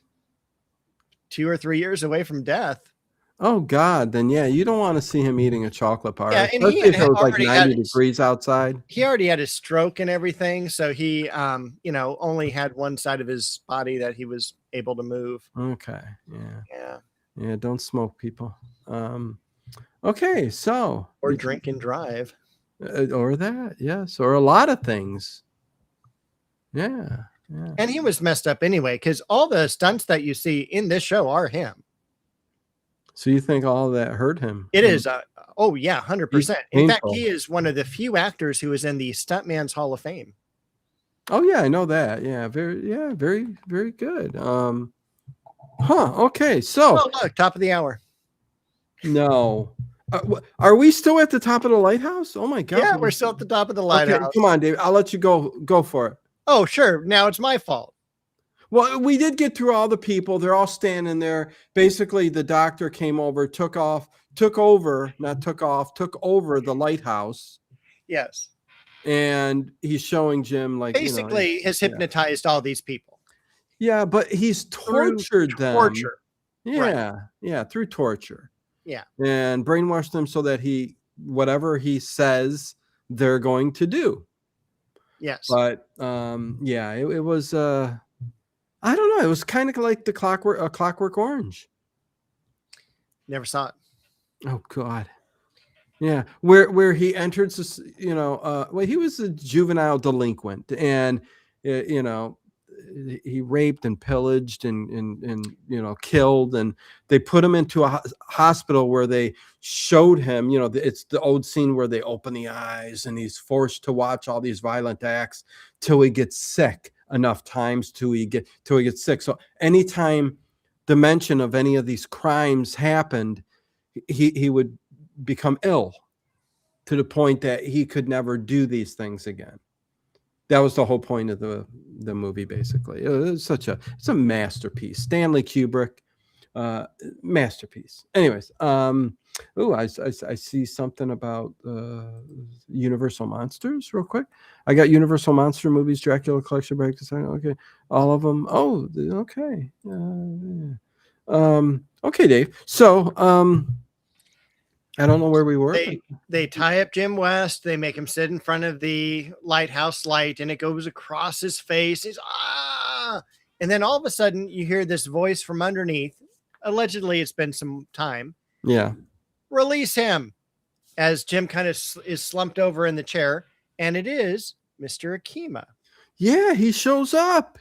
2 or 3 years away from death. Oh God, then yeah, you don't want to see him eating a chocolate bar. Yeah, and especially if it was like 90 degrees outside. He already had his stroke and everything, so he only had one side of his body that he was able to move. Okay. Yeah. Yeah, don't smoke, people. Okay, so or drink and drive. Or that, yes, or a lot of things. Yeah. And he was messed up anyway, because all the stunts that you see in this show are him. So you think all that hurt him? It is. 100%. In fact, he is one of the few actors who is in the Stuntman's Hall of Fame. Oh yeah, I know that. Yeah, very, very good. Okay, so look, top of the hour. No. Are we still at the top of the lighthouse? Oh my God. Yeah, we're still at the top of the lighthouse. Okay, come on, Dave. I'll let you go for it. Oh, sure. Now it's my fault. Well, we did get through all the people. They're all standing there. Basically, the doctor came over, took over the lighthouse. Yes. And he's showing Jim basically has hypnotized all these people. Yeah, but he's tortured them. Torture. Yeah. Right. Yeah, through torture. Yeah. And brainwashed them so that whatever he says, they're going to do. Yes. But it was I don't know. It was kind of like Clockwork Orange. Never saw it. Oh God. Yeah, where he enters this, he was a juvenile delinquent, and he raped and pillaged and killed, and they put him into a hospital where they showed him, it's the old scene where they open the eyes and he's forced to watch all these violent acts till he gets sick enough times till he gets sick. So anytime the mention of any of these crimes happened, he would become ill to the point that he could never do these things again. That was the whole point of the movie, basically. It's a masterpiece. Stanley Kubrick, masterpiece. Anyways, I see something about Universal Monsters real quick. I got Universal Monster movies, Dracula collection break design. Okay, all of them. Oh, okay. Okay, Dave. So, I don't know where we were. They tie up Jim West. They make him sit in front of the lighthouse light, and it goes across his face. He's and then all of a sudden you hear this voice from underneath. Allegedly, it's been some time. Yeah. Release him, as Jim kind of is slumped over in the chair, and it is Mr. Akima. Yeah, he shows up,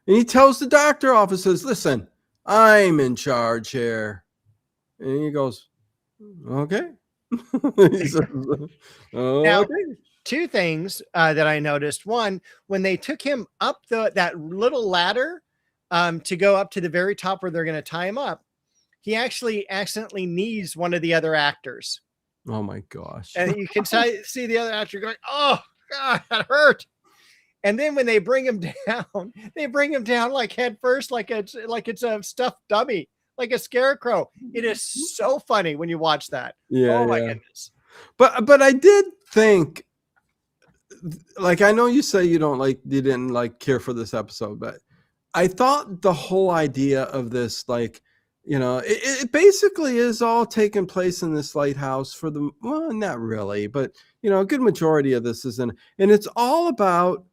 and he tells the doctor offices, "Listen, I'm in charge here," and he goes, "Okay." Says, Now, okay. two things that I noticed. One, when they took him up that little ladder to go up to the very top where they're going to tie him up, he actually accidentally knees one of the other actors. Oh my gosh. And you can see the other actor going, "Oh God, that hurt." And then when they bring him down, they bring him down like head first, like it's a stuffed dummy, like a scarecrow. It is so funny when you watch that. Yeah. Oh my goodness. But I did think, like, I know you say you didn't care for this episode, but I thought the whole idea of this, like, it basically is all taking place in this lighthouse well, not really, but a good majority of this is and it's all about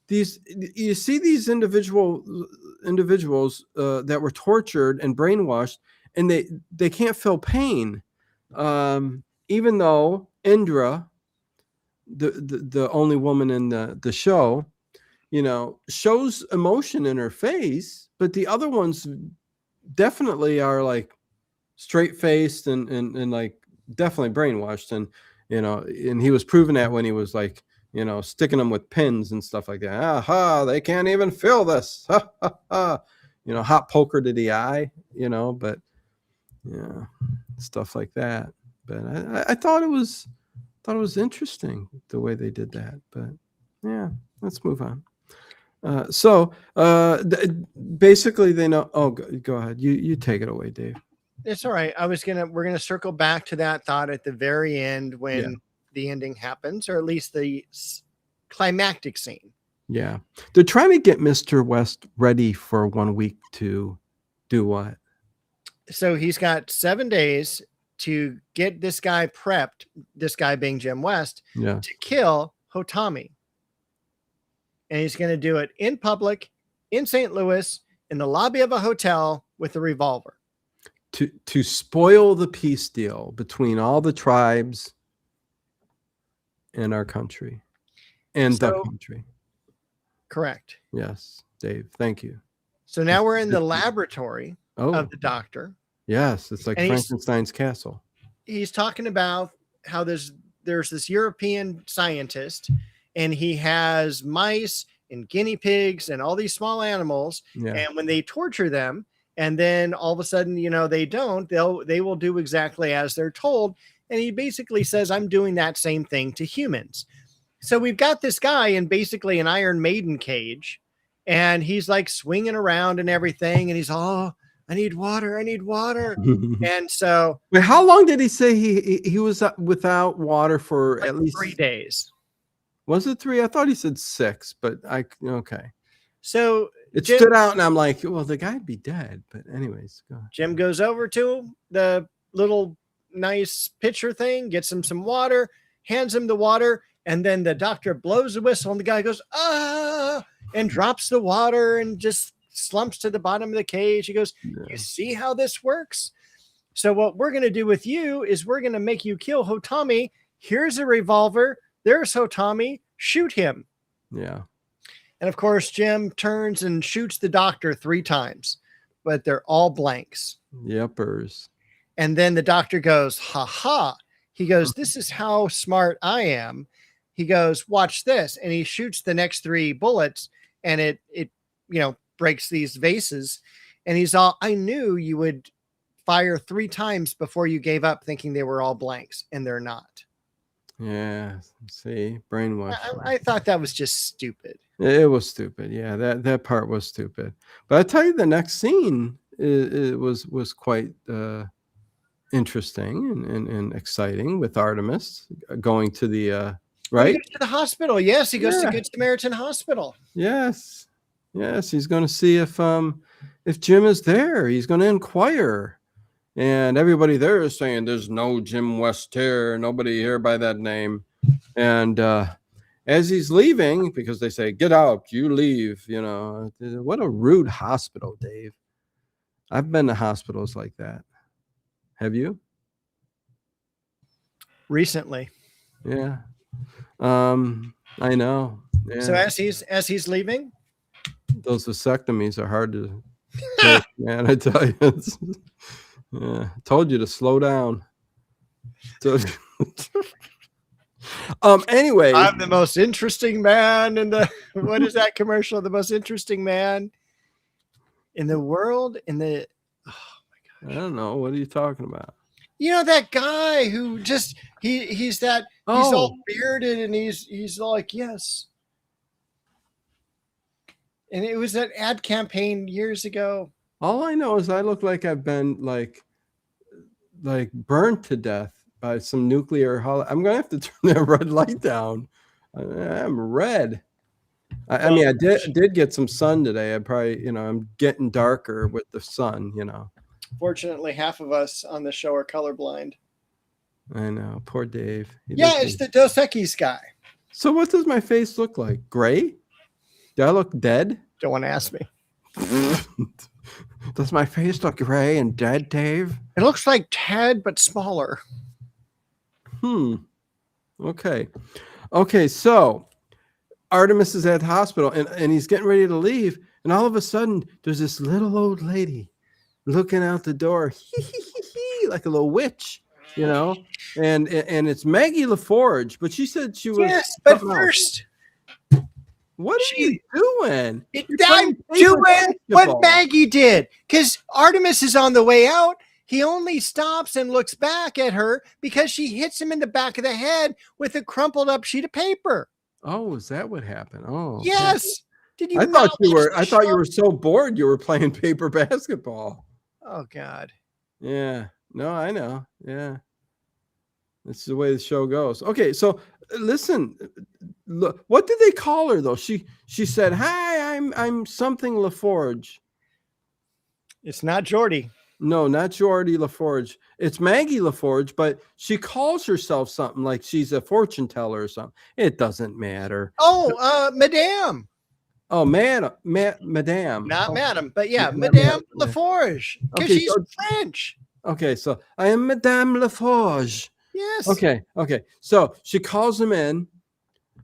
these. You see these individuals that were tortured and brainwashed, and they can't feel pain, even though Indra, the only woman in the show, shows emotion in her face, but the other ones definitely are like straight faced and like definitely brainwashed, and and he was proving that when he was like sticking them with pins and stuff like that. Aha, they can't even feel this. Ha, ha, ha. Hot poker to the eye, but yeah, stuff like that. But I thought it was interesting the way they did that. But yeah, let's move on. Basically they know. Oh, go ahead. You take it away, Dave. It's all right. We're gonna circle back to that thought at the very end when the ending happens, or at least the climactic scene. Yeah, they're trying to get Mr. West ready for 1 week to do what? So he's got 7 days to get this guy prepped. This guy being Jim West, to kill Hotami. And he's going to do it in public, in St. Louis, in the lobby of a hotel with a revolver. To spoil the peace deal between all the tribes in our country and the country. Correct. Yes, Dave. Thank you. So now we're in the laboratory of the doctor. Yes, it's like Frankenstein's castle. He's talking about how there's this European scientist, and he has mice and guinea pigs and all these small animals. Yeah. And when they torture them, and then all of a sudden, they will do exactly as they're told. And he basically says, "I'm doing that same thing to humans." So we've got this guy in basically an Iron Maiden cage, and he's like swinging around and everything. And he's, "Oh, I need water. I need water." And so, wait, how long did he say he was without water for? Like at least 3 days. Was it 3? I thought he said 6, but okay. So it stood out, and I'm like, well, the guy'd be dead. But anyways, go ahead. Jim goes over to the little nice pitcher thing, gets him some water, hands him the water, and then the doctor blows a whistle, and the guy goes, "Ah," and drops the water and just slumps to the bottom of the cage. He goes, "You see how this works? So what we're going to do with you is we're going to make you kill Hotami. Here's a revolver. There's Hotami. Shoot him." Yeah. And of course, Jim turns and shoots the doctor 3 times, but they're all blanks. Yepers. And then the doctor goes, ha ha. He goes, this is how smart I am. He goes, watch this. And he shoots the next 3 bullets, and it breaks these vases. And he's all, I knew you would fire 3 times before you gave up, thinking they were all blanks, and they're not. Yeah. See, brainwash. I thought that was just stupid. It was stupid. Yeah, that part was stupid. But I tell you, the next scene it was quite interesting and exciting with Artemis going to the right? He goes to the hospital. Yes, he goes to Good Samaritan Hospital. Yes. He's going to see if Jim is there. He's going to inquire, and everybody there is saying there's no Jim West here. Nobody here by that name. And as he's leaving, because they say get out, you leave. What a rude hospital, Dave. I've been to hospitals like that. Have you? Recently. Yeah. I know. Yeah. So as he's leaving, those vasectomies are hard to take, man. I tell you, yeah. Told you to slow down. So, anyway, I'm the most interesting man in the what is that commercial? The most interesting man in the world. Oh my gosh. I don't know. What are you talking about? That guy who just he's all bearded, and he's like, yes. And it was that ad campaign years ago. All I know is I look like I've been like burnt to death by some nuclear I'm gonna have to turn that red light down. I'm red. I mean, I did get some sun today. I probably, I'm getting darker with the sun, Fortunately, half of us on the show are colorblind. I know. Poor Dave. It's the Dos Equis guy. So what does my face look like? Gray? Do I look dead? Don't want to ask me. Does my face look gray and dead, Dave? It looks like Ted, but smaller. Okay. So Artemis is at the hospital, and he's getting ready to leave. And all of a sudden, there's this little old lady looking out the door, like a little witch, and it's Maggie LaForge, but she said she was. Yes, but first. What are you doing? I'm doing what Maggie did, because Artemis is on the way out. He only stops and looks back at her because she hits him in the back of the head with a crumpled up sheet of paper. Oh, is that what happened? Oh, yes. Okay. Did you? I thought you were so bored you were playing paper basketball. Oh God. Yeah. No, I know. Yeah. That's the way the show goes. Okay, so listen. Look, what did they call her though? She said, "Hi, I'm something LaForge." It's not Jordy. No, not Jordy LaForge. It's Maggie LaForge, but she calls herself something like she's a fortune teller or something. It doesn't matter. Oh, Madame. Oh, Madame. Not Madame, but yeah, Madame LaForge. Because she's French. Okay, so I am Madame LaForge. Yes. Okay. So she calls him in,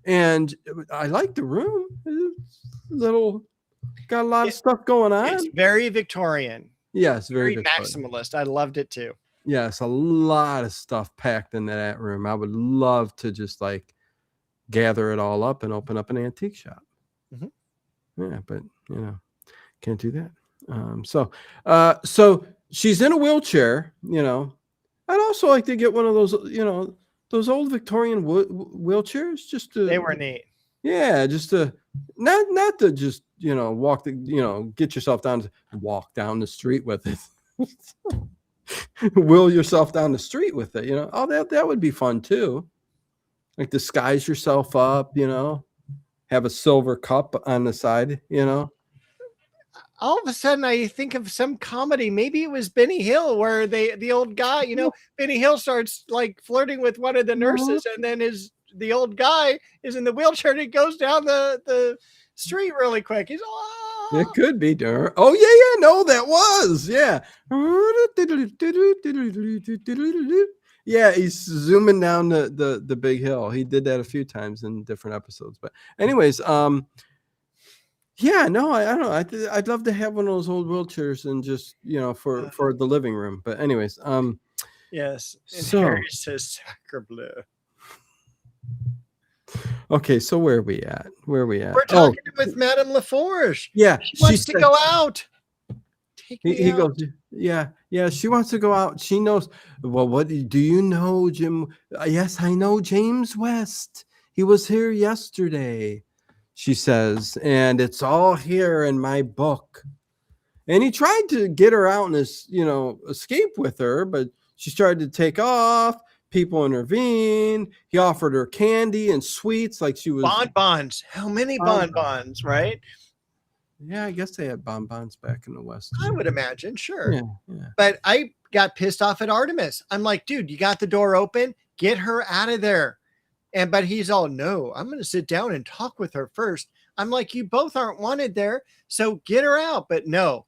and I like the room. Got a lot of stuff going on. It's very Victorian. Yes, very maximalist. I loved it too. Yes, a lot of stuff packed into that room. I would love to just gather it all up and open up an antique shop. Mm-hmm. Yeah, but can't do that. So she's in a wheelchair. I'd also like to get one of those, those old Victorian wheelchairs. They were neat. Yeah, just to not to just walk get yourself walk down the street with it. Wheel yourself down the street with it. Oh, that would be fun too. Like disguise yourself up. Have a silver cup on the side. All of a sudden, I think of some comedy. Maybe it was Benny Hill, where the old guy, Benny Hill starts flirting with one of the nurses, and then the old guy is in the wheelchair and he goes down the street really quick. He's It could be there. Oh yeah, no, that was yeah. He's zooming down the big hill. He did that a few times in different episodes. But anyways, Yeah, no, I don't know. I'd love to have one of those old wheelchairs and just, for the living room. But anyways, yes. And so Harry says sacre bleu. okay, so where are we at? We're talking with Madame LaForge. Yeah, She wants to go out. Take me he out. goes, yeah, she wants to go out. She knows. Well, what do you know, Jim? Yes, I know James West. He was here yesterday, she says, and it's all here in my book. And he tried to get her out and escape with her, but she started to take off. People intervened. He offered her candy and sweets like she was Bonbons. How many bonbons, right? Yeah, I guess they had bonbons back in the West. I would imagine, sure. Yeah. But I got pissed off at Artemis. I'm like, dude, you got the door open. Get her out of there. But he's all, no, I'm going to sit down and talk with her first. I'm like, you both aren't wanted there, so get her out. But no,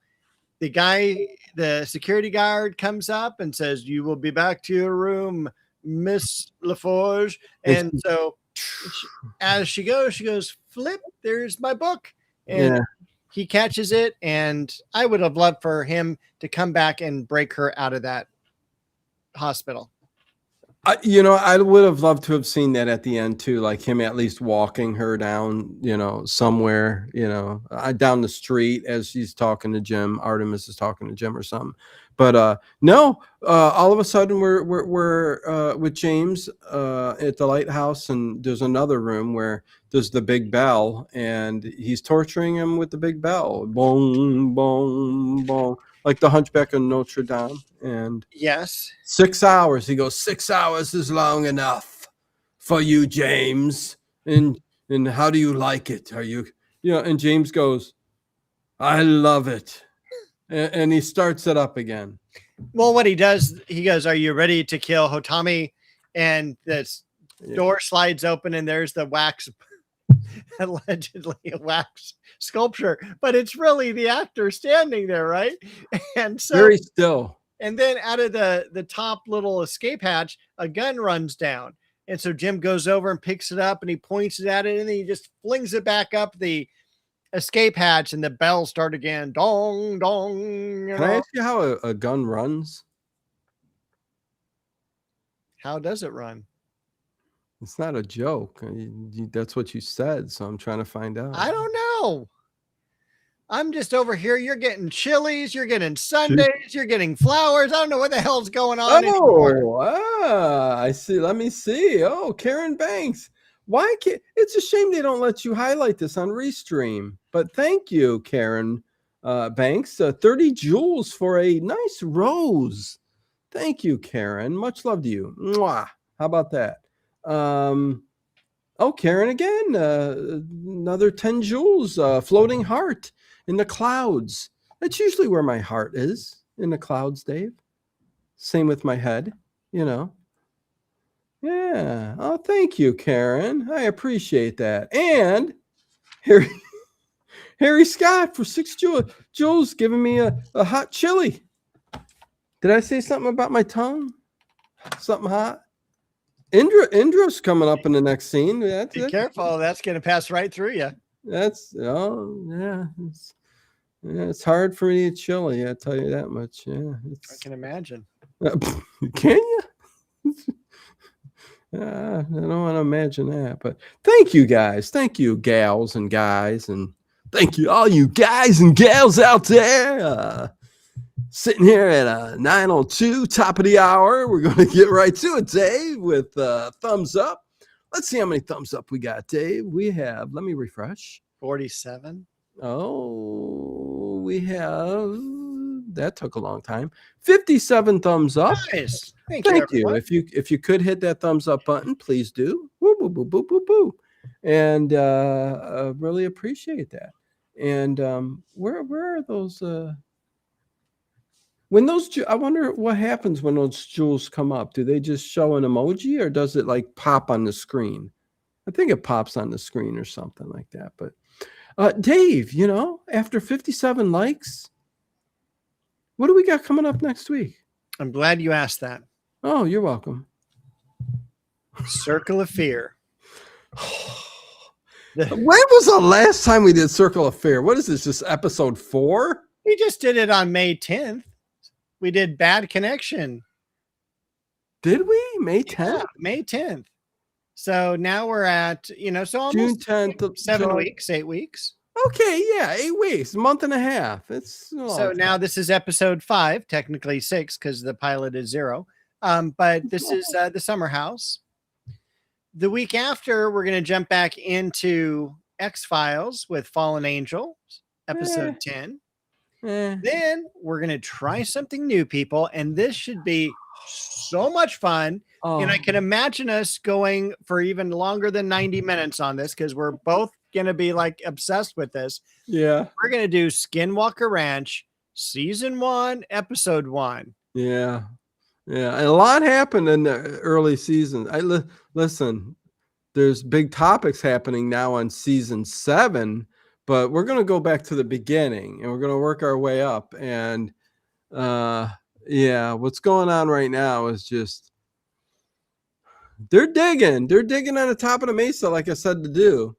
the security guard comes up and says, you will be back to your room, Miss LaForge. And so as she goes, flip, there's my book. And he catches it. And I would have loved for him to come back and break her out of that hospital. I would have loved to have seen that at the end too, like him at least walking her down, somewhere, down the street as she's talking to Jim. Artemis is talking to Jim or something. But no, all of a sudden we're with James at the lighthouse, and there's another room where there's the big bell, and he's torturing him with the big bell, boom, boom, boom, like the Hunchback of Notre Dame. And yes, 6 hours. He goes, 6 hours is long enough for you, James. And how do you like it? Are you, and James goes, I love it. And he starts it up again. Well, what he does, he goes, are you ready to kill Hotami? And this door slides open, and there's the wax, allegedly a wax sculpture, but it's really the actor standing there, right? And so very still. And then out of the top little escape hatch, a gun runs down. And so Jim goes over and picks it up, and he points it at it, and then he just flings it back up the escape hatch, and the bells start again. Dong, dong. Can I ask you how a gun runs? How does it run? It's not a joke. That's what you said, so I'm trying to find out. I don't know. I'm just over here. You're getting chilies. You're getting sundaes. You're getting flowers. I don't know what the hell's going on anymore. I see. Let me see. Oh, Karen Banks. Why can't? It's a shame they don't let you highlight this on Restream. But thank you, Karen Banks. 30 jewels for a nice rose. Thank you, Karen. Much love to you. Mwah. How about that? Karen again. Another 10 jewels. Floating heart in the clouds. That's usually where my heart is, in the clouds, Dave. Same with my head, Yeah. Oh, thank you, Karen. I appreciate that. And Harry Scott for 6 jewels giving me a hot chili. Did I say something about my tongue? Something hot? Indra's coming up in the next scene. Be careful. That's going to pass right through you. It's hard for me to eat chili. I tell you that much. Yeah, I can imagine. Can you? I don't want to imagine that. But thank you, guys. Thank you, gals and guys, and thank you all you guys and gals out there. Sitting here at 9:02, top of the hour. We're going to get right to it, Dave, with thumbs up. Let's see how many thumbs up we got, Dave. We have, let me refresh. 47. Oh, we have, that took a long time. 57 thumbs up. Nice. Thank you. If you could hit that thumbs up button, please do. Woo, boo, boo, boo, boo, boo. And really appreciate that. And where are those? When those, I wonder what happens when those jewels come up. Do they just show an emoji, or does it like pop on the screen? I think it pops on the screen or something like that. But Dave, after 57 likes, what do we got coming up next week? I'm glad you asked that. Oh, you're welcome. Circle of Fear. When was the last time we did Circle of Fear? What is this? Just episode 4? We just did it on May 10th. We did Bad Connection. Did we? May 10th? Yeah, May 10th. So now we're at, so almost June 10th. 7 weeks, 8 weeks. Okay, yeah, 8 weeks, a month and a half. It's so now this is episode 5, technically 6 because the pilot is 0. But this is the Summer House. The week after, we're going to jump back into X-Files with Fallen Angels, episode 10. Then we're going to try something new, people, and this should be so much fun. And I can imagine us going for even longer than 90 minutes on this because we're both going to be like obsessed with this. Yeah. We're going to do Skinwalker Ranch, season 1, episode 1. Yeah. Yeah. And a lot happened in the early season. Listen, there's big topics happening now on season 7, but we're going to go back to the beginning and we're going to work our way up. And what's going on right now is just they're digging on the top of the mesa, like I said to do.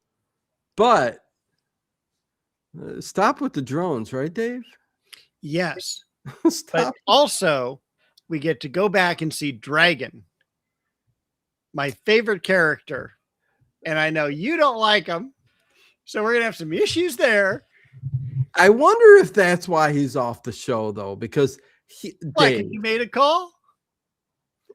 But stop with the drones, right, Dave? Yes. Stop. But also, we get to go back and see Dragon, my favorite character. And I know you don't like him. So we're going to have some issues there. I wonder if that's why he's off the show, though, because Dave, you made a call?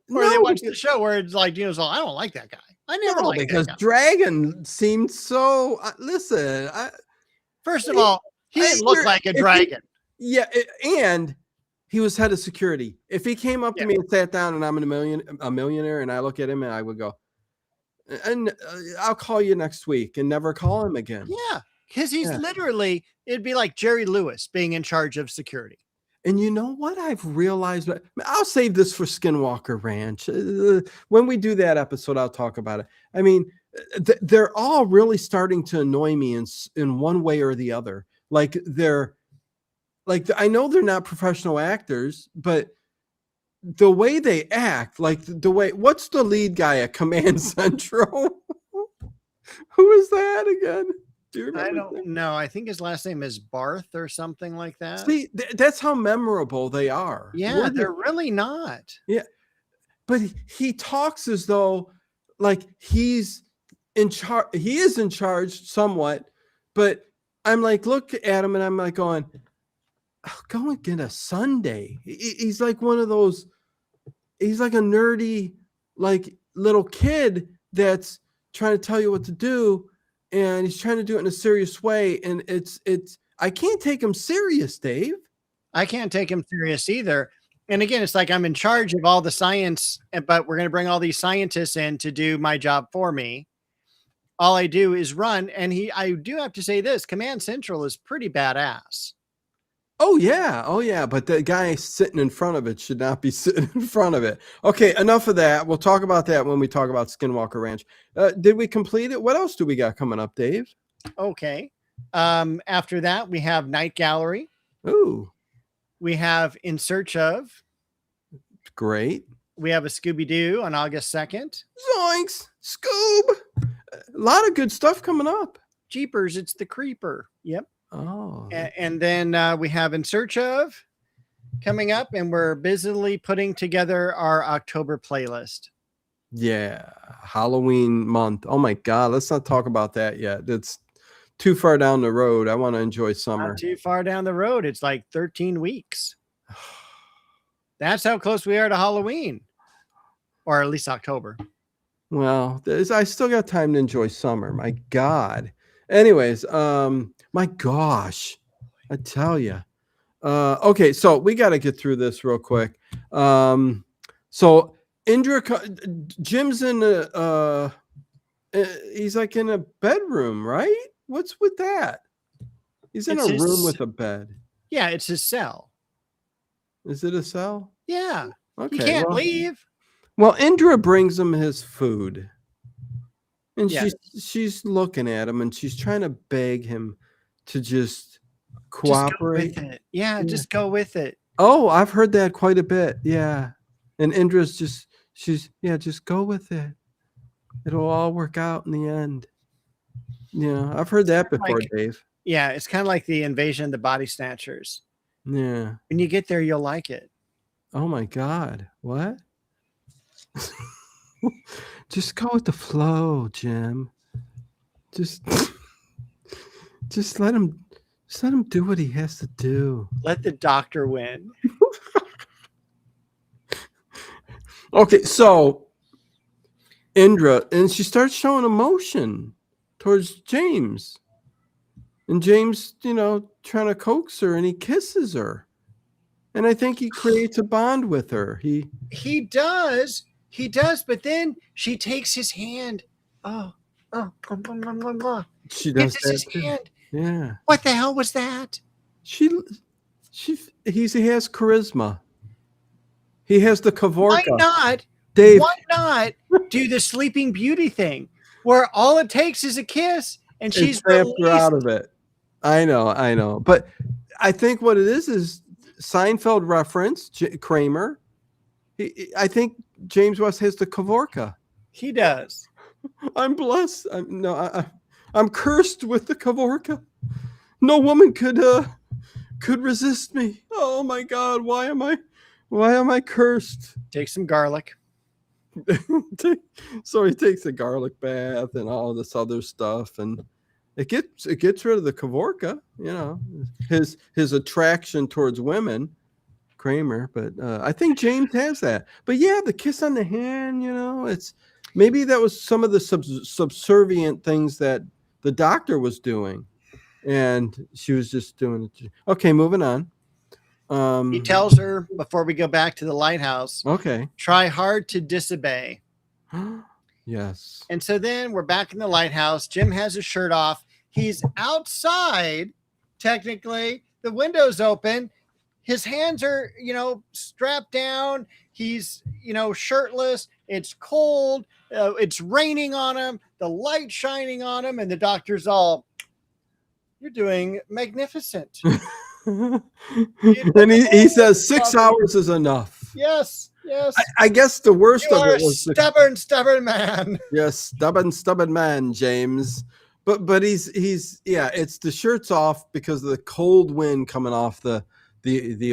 Or they watched the show where it's like, Dino's like, I don't like that guy. I never liked because that guy. Dragon seemed so. Listen, first of all, he didn't look like a dragon. And he was head of security. If he came up to me and sat down, and I'm a millionaire, and I look at him and I would go, and I'll call you next week, and never call him again. Yeah, because he's literally, it'd be like Jerry Lewis being in charge of security. And you know what I've realized? I'll save this for Skinwalker Ranch. When we do that episode, I'll talk about it. I mean, they're all really starting to annoy me in one way or the other. Like I know they're not professional actors, but the way they act, like what's the lead guy at Command Central? Who is that again? I don't know. I think his last name is Barth or something like that. See, that's how memorable they are. Yeah, they're really not. Yeah, but he talks as though like he's in charge. He is in charge somewhat, but I'm like, look at him and I'm like going, oh, go and get a sundae. He's like one of those. He's like a nerdy, like little kid that's trying to tell you what to do. And he's trying to do it in a serious way. And I can't take him serious, Dave. I can't take him serious either. And again, it's like I'm in charge of all the science, but we're going to bring all these scientists in to do my job for me. All I do is run. And I do have to say this, Command Central is pretty badass. Oh yeah. But the guy sitting in front of it should not be sitting in front of it. Okay, enough of that. We'll talk about that when we talk about Skinwalker Ranch. Did we complete it? What else do we got coming up, Dave? Okay. After that, we have Night Gallery. Ooh. We have In Search Of. Great. We have a Scooby-Doo on August 2nd. Zoinks! Scoob! A lot of good stuff coming up. Jeepers, it's the Creeper. Yep. Oh. And then we have In Search Of coming up, and we're busily putting together our October playlist. Yeah, Halloween month. Oh my God, let's not talk about that yet. It's too far down the road. I want to enjoy summer. Not too far down the road. It's like 13 weeks. That's how close we are to Halloween, or at least October. Well, I still got time to enjoy summer. My God. Anyways, my gosh, I tell you. Okay, so we got to get through this real quick. So Indra, Jim's in he's like in a bedroom, right? What's with that? He's in a room with a bed. Yeah, it's his cell. Is it a cell? Yeah. Okay. He can't leave. Well, Indra brings him his food. And Yeah. she's looking at him and she's trying to beg him to just cooperate. Just go with it. Yeah, just go with it. Oh, I've heard that quite a bit. Yeah. And Indra's just go with it. It'll all work out in the end. Yeah, I've heard that before, like, Dave. Yeah, it's kind of like the Invasion of the Body Snatchers. Yeah. When you get there, you'll like it. Oh my God. What? Just go with the flow, Jim. Just let him do what he has to do. Let the doctor win. Okay, so Indra, and she starts showing emotion towards James. And James, trying to coax her, and he kisses her. And I think he creates a bond with her. He does, but then she takes his hand. Blah, blah, blah, blah, blah. She does that his too. hand. Yeah. What the hell was that? He has charisma. He has the Kavorka. Why not? Dave. Why not do the Sleeping Beauty thing, where all it takes is a kiss and she's released out of it? I know. But I think what it is Seinfeld reference, Kramer. I think James West has the Kavorka. He does. I'm blessed. I'm cursed with the Kavorka. No woman could resist me. Oh my God, why am I cursed? Take some garlic. So he takes a garlic bath and all this other stuff, and it gets rid of the Kavorka, his attraction towards women, Kramer. But I think James has that. But yeah, the kiss on the hand, it's maybe that was some of the subservient things that the doctor was doing, and she was just doing it. Okay, moving on. He tells her before we go back to the lighthouse, okay, try hard to disobey. Yes. And so then we're back in the lighthouse. Jim has his shirt off. He's outside. Technically, the window's open. His hands are, strapped down. He's, shirtless. It's cold. It's raining on him. The light shining on him. And the doctor's all, you're doing magnificent. And he says 6 hours is enough. Yes. I guess the worst you of are it was stubborn man. Yes, stubborn man, James. But he's it's the shirt's off because of the cold wind coming off the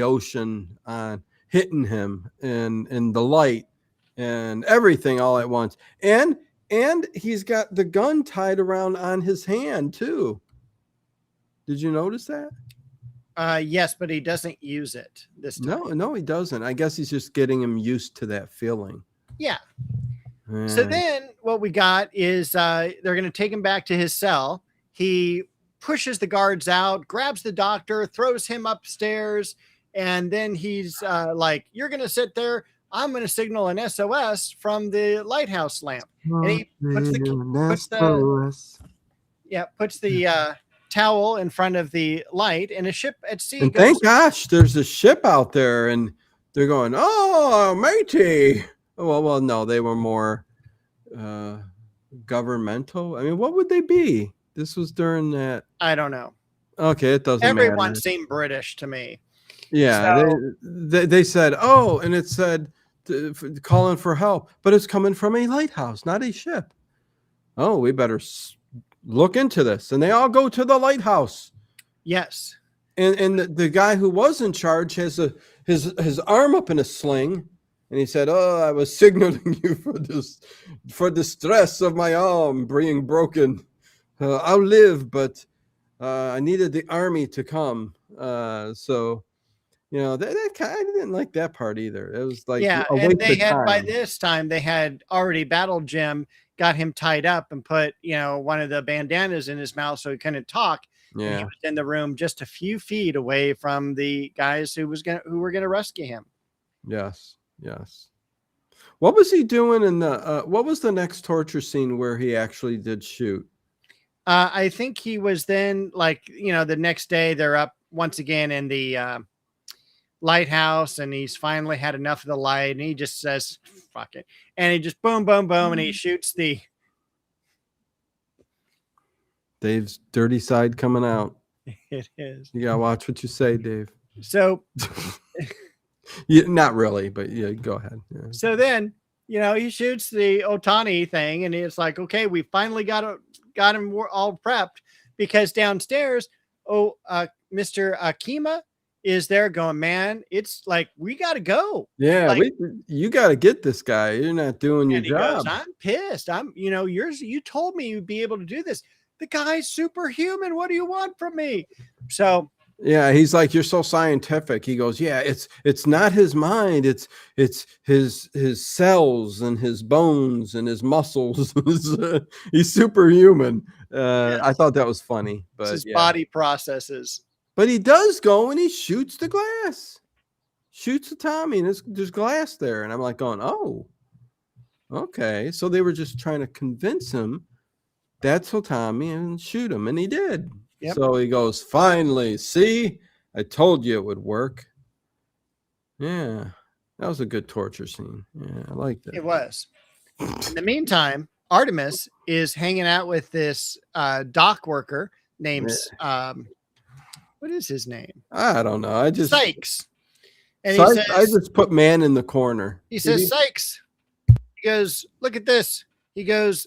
ocean, hitting him, and the light and everything all at once. And he's got the gun tied around on his hand too. Did you notice that? Yes, but he doesn't use it this time. No, he doesn't. I guess he's just getting him used to that feeling. Yeah. So then what we got is they're going to take him back to his cell. He pushes the guards out, grabs the doctor, throws him upstairs, and then he's like, you're going to sit there. I'm going to signal an SOS from the lighthouse lamp. And he puts the towel in front of the light, and a ship at sea. And thank gosh, there's a ship out there, and they're going, oh, matey. Well, no, they were more governmental. I mean, what would they be? This was during that. I don't know. Okay, it doesn't matter. Everyone seemed British to me. Yeah, so, they said, oh, and it said calling for help, but it's coming from a lighthouse, not a ship. Oh, we better look into this. And they all go to the lighthouse. Yes. And the guy who was in charge has his arm up in a sling. And he said, oh, I was signaling you for the stress of my arm being broken. I'll live, but I needed the army to come. So, that kind of didn't like that part either. It was like, yeah, and they had, by this time, they had already battled Jim, got him tied up and put, one of the bandanas in his mouth so he couldn't talk. Yeah. And he was in the room just a few feet away from the guys who were going to rescue him. Yes. What was he doing in what was the next torture scene where he actually did shoot? I think he was then the next day they're up once again in the lighthouse, and he's finally had enough of the light, and he just says, fuck it. And he just boom, boom, boom. And he shoots Dave's dirty side coming out. It is. You gotta watch what you say, Dave. So yeah, not really, but yeah, go ahead. Yeah. So then, he shoots the Otani thing, and it's like, okay, we finally got got him all prepped because downstairs, Mr. Akima is there going, man, it's like, we got to go. Yeah, like, you got to get this guy. You're not doing your and he job. goes, I'm pissed. You told me you'd be able to do this. The guy's superhuman. What do you want from me? So yeah, he's like, you're so scientific. He goes, yeah, it's not his mind. It's his cells and his bones and his muscles. He's superhuman. Yes. I thought that was funny, but his body processes. But he does go and he shoots the glass, shoots the Tommy, and there's glass there. And I'm like going, oh, okay. So they were just trying to convince him that's Tommy and shoot him. And he did. Yep. So he goes, finally, see, I told you it would work. Yeah, that was a good torture scene. Yeah, I like that. It was. In the meantime, Artemis is hanging out with this dock worker named, what is his name? I don't know. I just Sykes. And so he says, I just put man in the corner. He says, Sykes. He goes, look at this. He goes,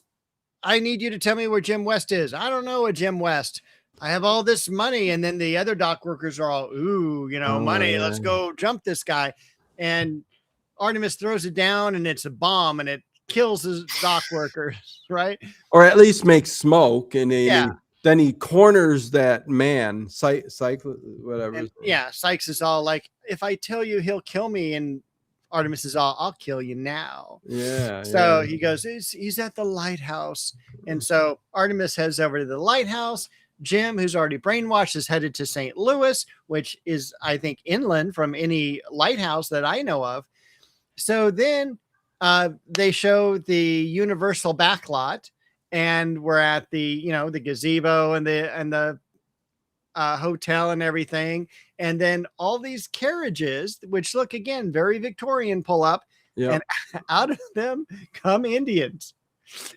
I need you to tell me where Jim West is. I don't know a Jim West. I have all this money. And then the other dock workers are all, ooh, money. Let's go jump this guy. And Artemis throws it down and it's a bomb and it kills his dock workers, right? Or at least makes smoke. And then he corners that man, Sykes, whatever. And, Sykes is all like, if I tell you he'll kill me, and Artemis is all, I'll kill you now. Yeah. So he goes, he's at the lighthouse. And so Artemis heads over to the lighthouse. Jim, who's already brainwashed, is headed to St. Louis, which is, I think, inland from any lighthouse that I know of. So then they show the Universal backlot. And we're at the, the gazebo and the hotel and everything. And then all these carriages, which look, again, very Victorian, pull up. And out of them come Indians.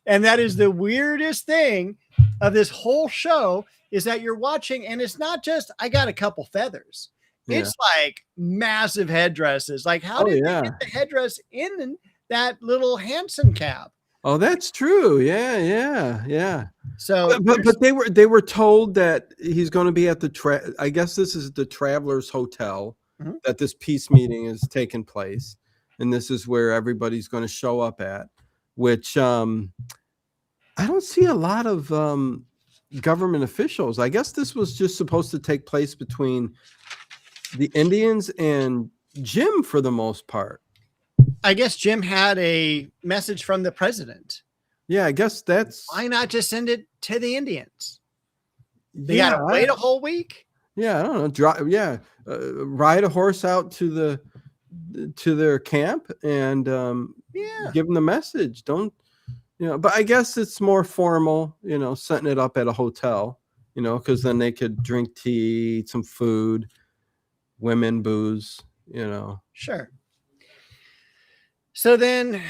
And that is the weirdest thing of this whole show, is that you're watching. And it's not just, I got a couple feathers. Yeah. It's like massive headdresses. Like, how did they get the headdress in that little Hanson cap? Oh, that's true. Yeah. So, but they were told that he's going to be at I guess this is the Travelers Hotel that this peace meeting is taking place, and this is where everybody's going to show up at. Which I don't see a lot of government officials. I guess this was just supposed to take place between the Indians and Jim for the most part. I guess Jim had a message from the president. Yeah, I guess that's... Why not just send it to the Indians? They got to wait a whole week? Yeah, I don't know. Ride a horse out to their camp and give them the message. Don't, but I guess it's more formal, setting it up at a hotel, because then they could drink tea, eat some food, women, booze, Sure. So then,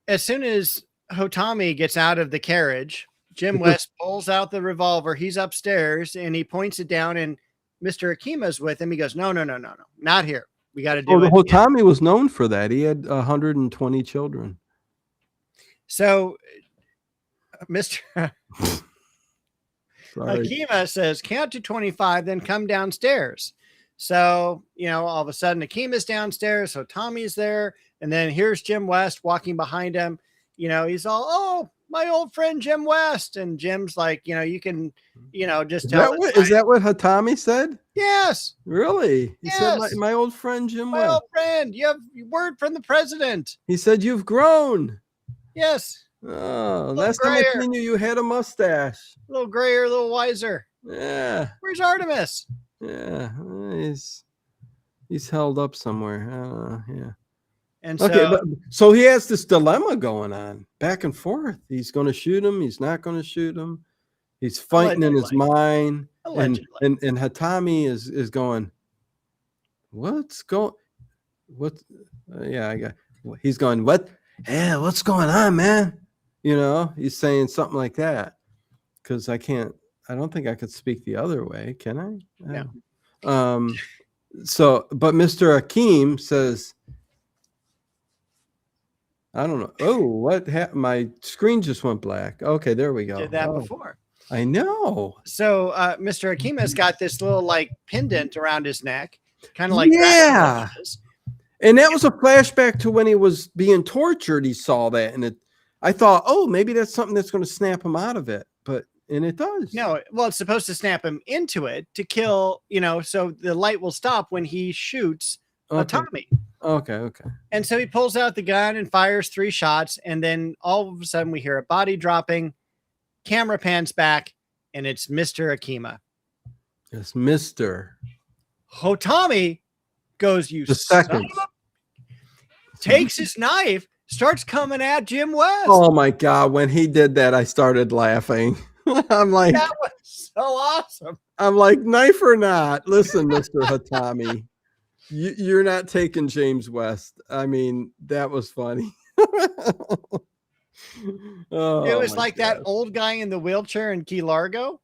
as soon as Hotami gets out of the carriage, Jim West pulls out the revolver. He's upstairs and he points it down, and Mr. Akima's with him. He goes, no, not here. We got to do it. Hotami was known for that. He had 120 children. So Mr. Akima says, count to 25, then come downstairs. So, all of a sudden Akima's downstairs. So Tommy's there. And then here's Jim West walking behind him. He's all, oh, my old friend Jim West. And Jim's like, you can, just tell. Is that what Hotami said? Yes. Really? He said, my old friend Jim West. My old friend. You have word from the president. He said, you've grown. Yes. Oh, last time I seen you, you had a mustache. A little grayer, a little wiser. Yeah. Where's Artemis? Yeah. He's held up somewhere. Yeah. And so he has this dilemma going on back and forth. He's going to shoot him. He's not going to shoot him. He's fighting in his mind. And Hotami is going, he's going, what? Yeah, what's going on, man? He's saying something like that. Because I don't think I could speak the other way. Can I? Yeah. But Mr. Akeem says, I don't know. Oh, what happened? My screen just went black. Okay, there we go. Did that before. I know. So Mr. Akima's got this little like pendant around his neck, kind of like yeah. And that was a flashback to when he was being tortured. He saw that, and I thought, oh, maybe that's something that's going to snap him out of it. And it does. No, well, it's supposed to snap him into it to kill, so the light will stop when he shoots Tommy. Okay. And so he pulls out the gun and fires 3 shots. And then all of a sudden we hear a body dropping, camera pans back, and it's Mr. Akima. Yes, Mr. Tommy goes, you the second. Takes his knife, starts coming at Jim West. Oh my God. When he did that, I started laughing. I'm like, that was so awesome. I'm like, knife or not, listen, Mr. Hatami, you're not taking James West. I mean, that was funny. It was like that old guy in the wheelchair in Key Largo.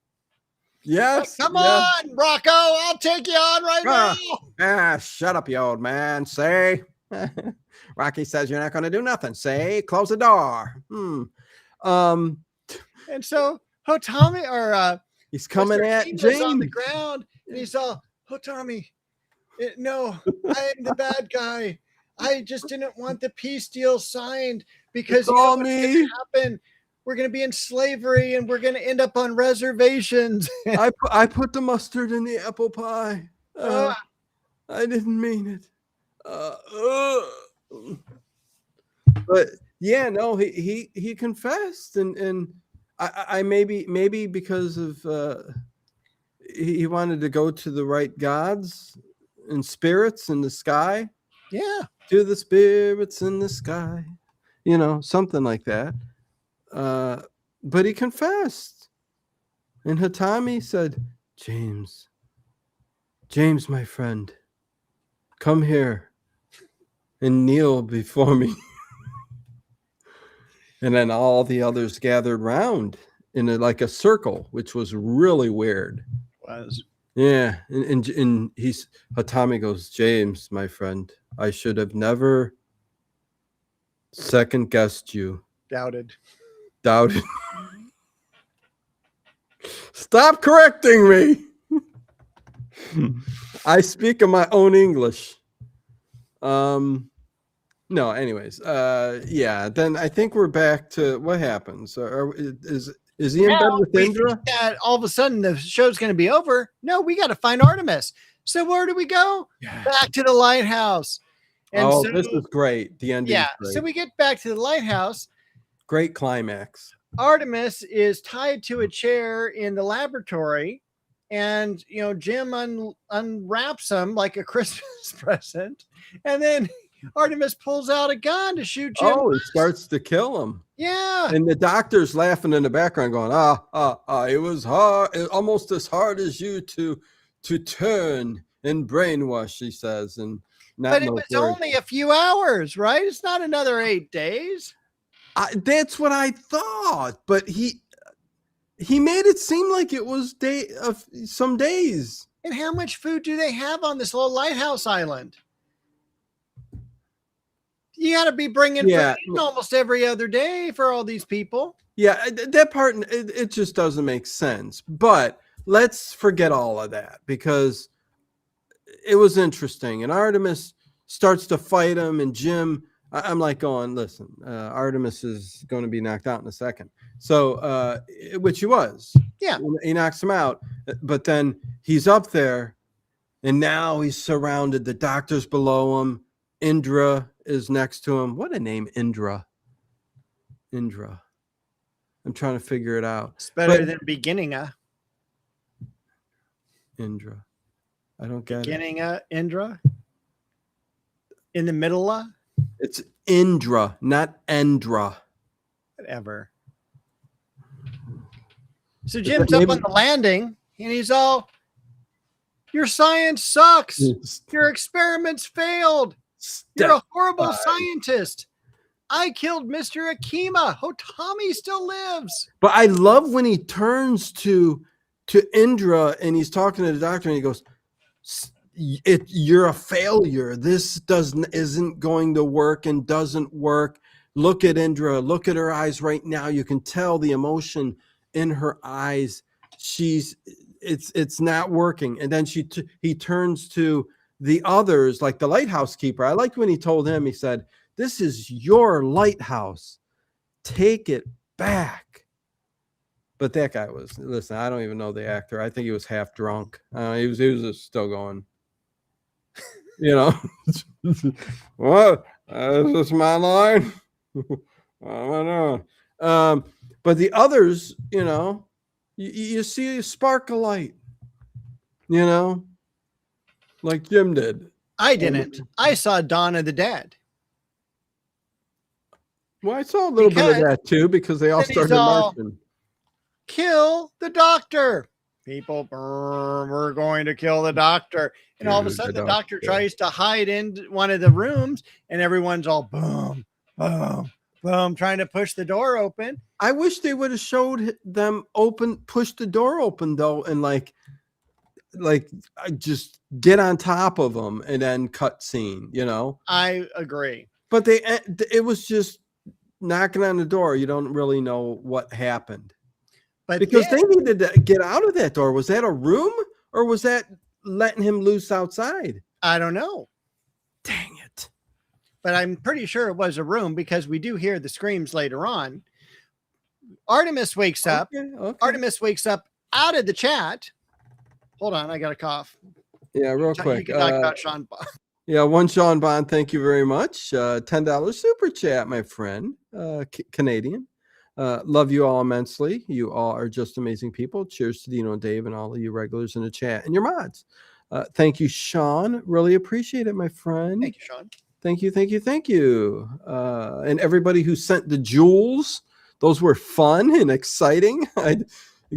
Yes. Come on, Rocco, I'll take you on right now. Shut up, you old man. Say, Rocky says you're not going to do nothing. Say, close the door. And so Tommy, or he's coming Mr. at James James on the ground, and he's all, Tommy, no, I am the bad guy. I just didn't want the peace deal signed because you know what's going to happen. We're going to be in slavery and we're going to end up on reservations. I put the mustard in the apple pie. I didn't mean it. But yeah, no, he confessed, and I maybe because of he wanted to go to the right gods and spirits in the sky. Yeah, to the spirits in the sky, something like that. But he confessed, and Hatami said, James, my friend, come here and kneel before me. And then all the others gathered round in like a circle, which was really weird. Yeah. And Hatami goes, James, my friend, I should have never second guessed you. Doubted. Stop correcting me. I speak in my own English. No, anyways, yeah. Then I think we're back to what happens. Is he in bed with Indra? That all of a sudden the show's going to be over. No, we got to find Artemis. So where do we go? Yeah. Back to the lighthouse. And this is great. The ending. Yeah. Is great. So we get back to the lighthouse. Great climax. Artemis is tied to a chair in the laboratory, and Jim unwraps him like a Christmas present, and then Artemis pulls out a gun to shoot Jim. Oh, he starts to kill him. Yeah. And the doctor's laughing in the background, going, it was hard, almost as hard as you to turn and brainwash, he says. And but it was only a few hours, right? It's not another 8 days. That's what I thought, but he made it seem like it was some days. And how much food do they have on this little lighthouse island? You got to be bringing food in almost every other day for all these people. Yeah, that part, it just doesn't make sense. But let's forget all of that, because it was interesting. And Artemis starts to fight him, and Jim, I'm like going, listen, Artemis is going to be knocked out in a second. So, which he was. Yeah. He knocks him out, but then he's up there, and now he's surrounded. The doctor's below him. Indra is next to him. What a name, Indra. I'm trying to figure it out. It's better than beginning Indra. I don't get beginning Indra. In the middle It's Indra, not Endra. Whatever. So Jim's up on the landing, and he's all, your science sucks. Your experiments failed. You're a horrible scientist. I killed Mr. Akima. Tommy still lives. But I love when he turns to Indra and he's talking to the doctor and he goes, you're a failure. This isn't going to work and doesn't work. look at Indra, look at her eyes right now. You can tell the emotion in her eyes. It's not working. And then he turns to the others, like the lighthouse keeper. I liked when he told him, he said, "This is your lighthouse. Take it back." But that guy listen, I don't even know the actor. I think he was half drunk. He was just still going, what? Is this my line? I don't know. But the others, you see a spark of light, like Jim did. I didn't. I saw Dawn of the Dead. Well, I saw a little bit of that too, because they all started marching. Kill the doctor. People, we're going to kill the doctor. And all of a sudden, the doctor tries to hide in one of the rooms, and everyone's all boom, boom, boom, trying to push the door open. I wish they would have showed them push the door open though, and like just get on top of them and then cut scene. I agree. But it was just knocking on the door. You don't really know what happened. But because they needed to get out of that door. Was that a room, or was that letting him loose outside? I don't know. Dang it. But I'm pretty sure it was a room, because we do hear the screams later on. Artemis wakes up. Okay. Artemis wakes up out of the chat. Hold on, I got a cough. Yeah, real quick. You can talk about Sean Bond. Yeah, one Sean Bond, thank you very much. $10 super chat, my friend, Canadian. Love you all immensely. You all are just amazing people. Cheers to Dino and Dave and all of you regulars in the chat and your mods. Thank you, Sean. Really appreciate it, my friend. Thank you, Sean. Thank you, thank you, thank you. And everybody who sent the jewels, those were fun and exciting. I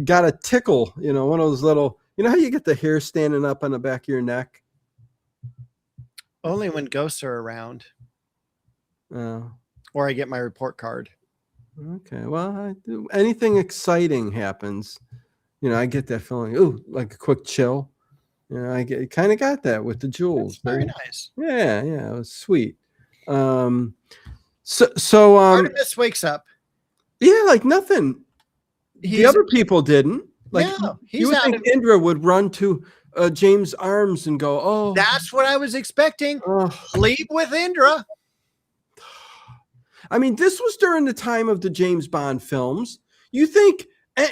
got a tickle, one of those little, how you get the hair standing up on the back of your neck? Only when ghosts are around. Oh. Or I get my report card. Okay, well, anything exciting happens, I get that feeling. Ooh, like a quick chill. I kind of got that with the jewels. That's very nice. Yeah, it was sweet. So Artemis wakes up. Yeah, like nothing. The other people didn't. Like, you would think Indra would run to James' arms and go, "Oh." That's what I was expecting. Sleep with Indra. I mean, this was during the time of the James Bond films. You think, and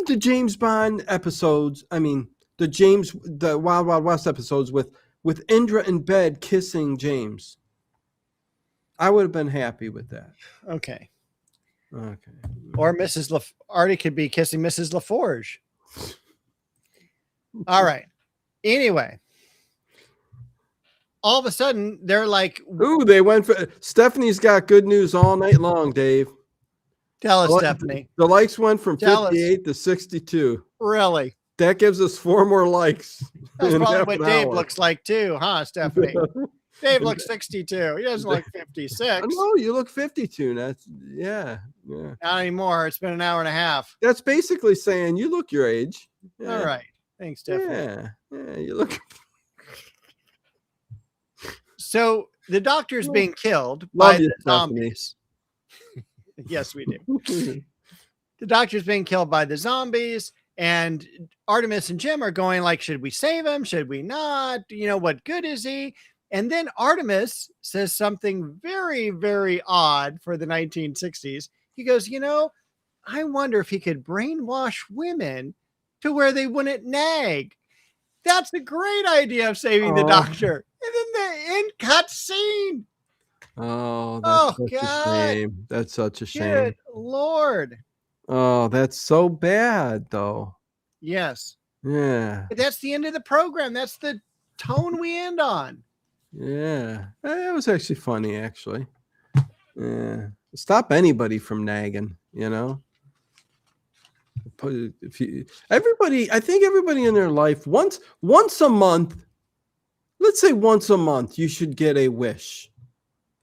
the James Bond episodes, the Wild Wild West episodes with Indra in bed kissing James. I would have been happy with that. Okay. Or Artie could be kissing Mrs. LaForge. All right. Anyway. All of a sudden, they're like, ooh, they went for Stephanie's got good news all night long, Dave. Tell us, Stephanie. The likes went from 58 to 62. Really? That gives us 4 more likes. That's probably what Dave looks like too, huh, Stephanie? Dave looks 62. He doesn't look 56. No, you look 52. That's yeah. Not anymore. It's been an hour and a half. That's basically saying you look your age. Yeah. All right. Thanks, Stephanie. Yeah, you look. So the doctor's being killed by the zombies. Yes, we do. The doctor's being killed by the zombies, and Artemis and Jim are going like, should we save him? Should we not? What good is he? And then Artemis says something very, very odd for the 1960s. He goes, I wonder if he could brainwash women to where they wouldn't nag. That's a great idea of saving the doctor. And then the end cut scene. Oh, that's such a shame. That's such a shame. Good Lord. Oh, that's so bad, though. Yes. Yeah. But that's the end of the program. That's the tone we end on. Yeah. It was actually funny, actually. Yeah. Stop anybody from nagging, I think everybody in their life once a month, let's say once a month, you should get a wish.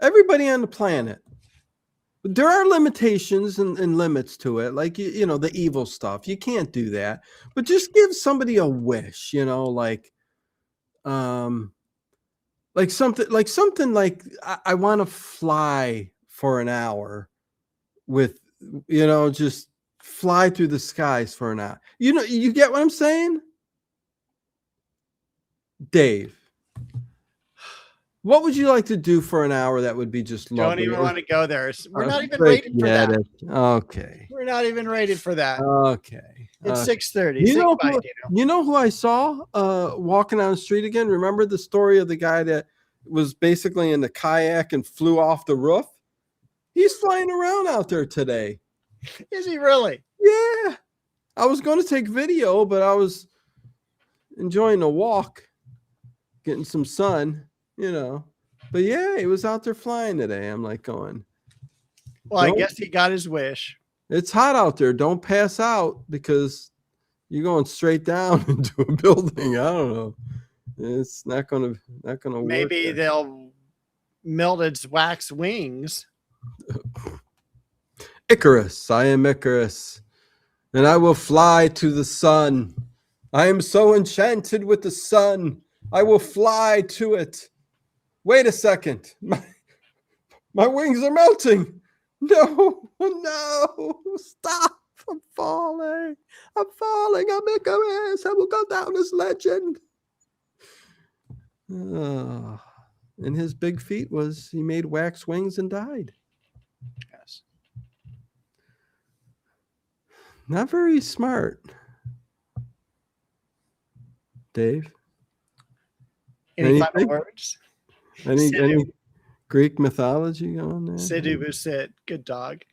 Everybody on the planet. There are limitations and limits to it, like the evil stuff. You can't do that, but just give somebody a wish. Like something like I want to fly for an hour with, you know, just fly through the skies for an hour. You know, you get what I'm saying? Dave, what would you like to do for an hour that would be just lovely? Don't even want to go there. We're not even Straight rated for that. it. Okay. We're not even rated for that. Okay. It's 6:30. You know, Say goodbye, you know who I saw walking on the street again? Remember the story of the guy that was basically in the kayak and flew off the roof? He's flying around out there today. Is he really? Yeah. I was going to take video, but I was enjoying the walk, getting some sun, you know. But yeah, he was out there flying today. I'm like going, well, I guess he got his wish. It's hot out there. Don't pass out because you're going straight down into a building. I don't know. It's not gonna work. Maybe they'll melt its wax wings. Icarus, I am Icarus, and I will fly to the sun. I am so enchanted with the sun. I will fly to it. Wait a second. My wings are melting. No, stop. I'm falling. I'm Icarus. I will go down as legend. And his big feat was he made wax wings and died. Yes. Not very smart. Dave? Any final words? Any Greek mythology going there? Sidhu Busit, good dog.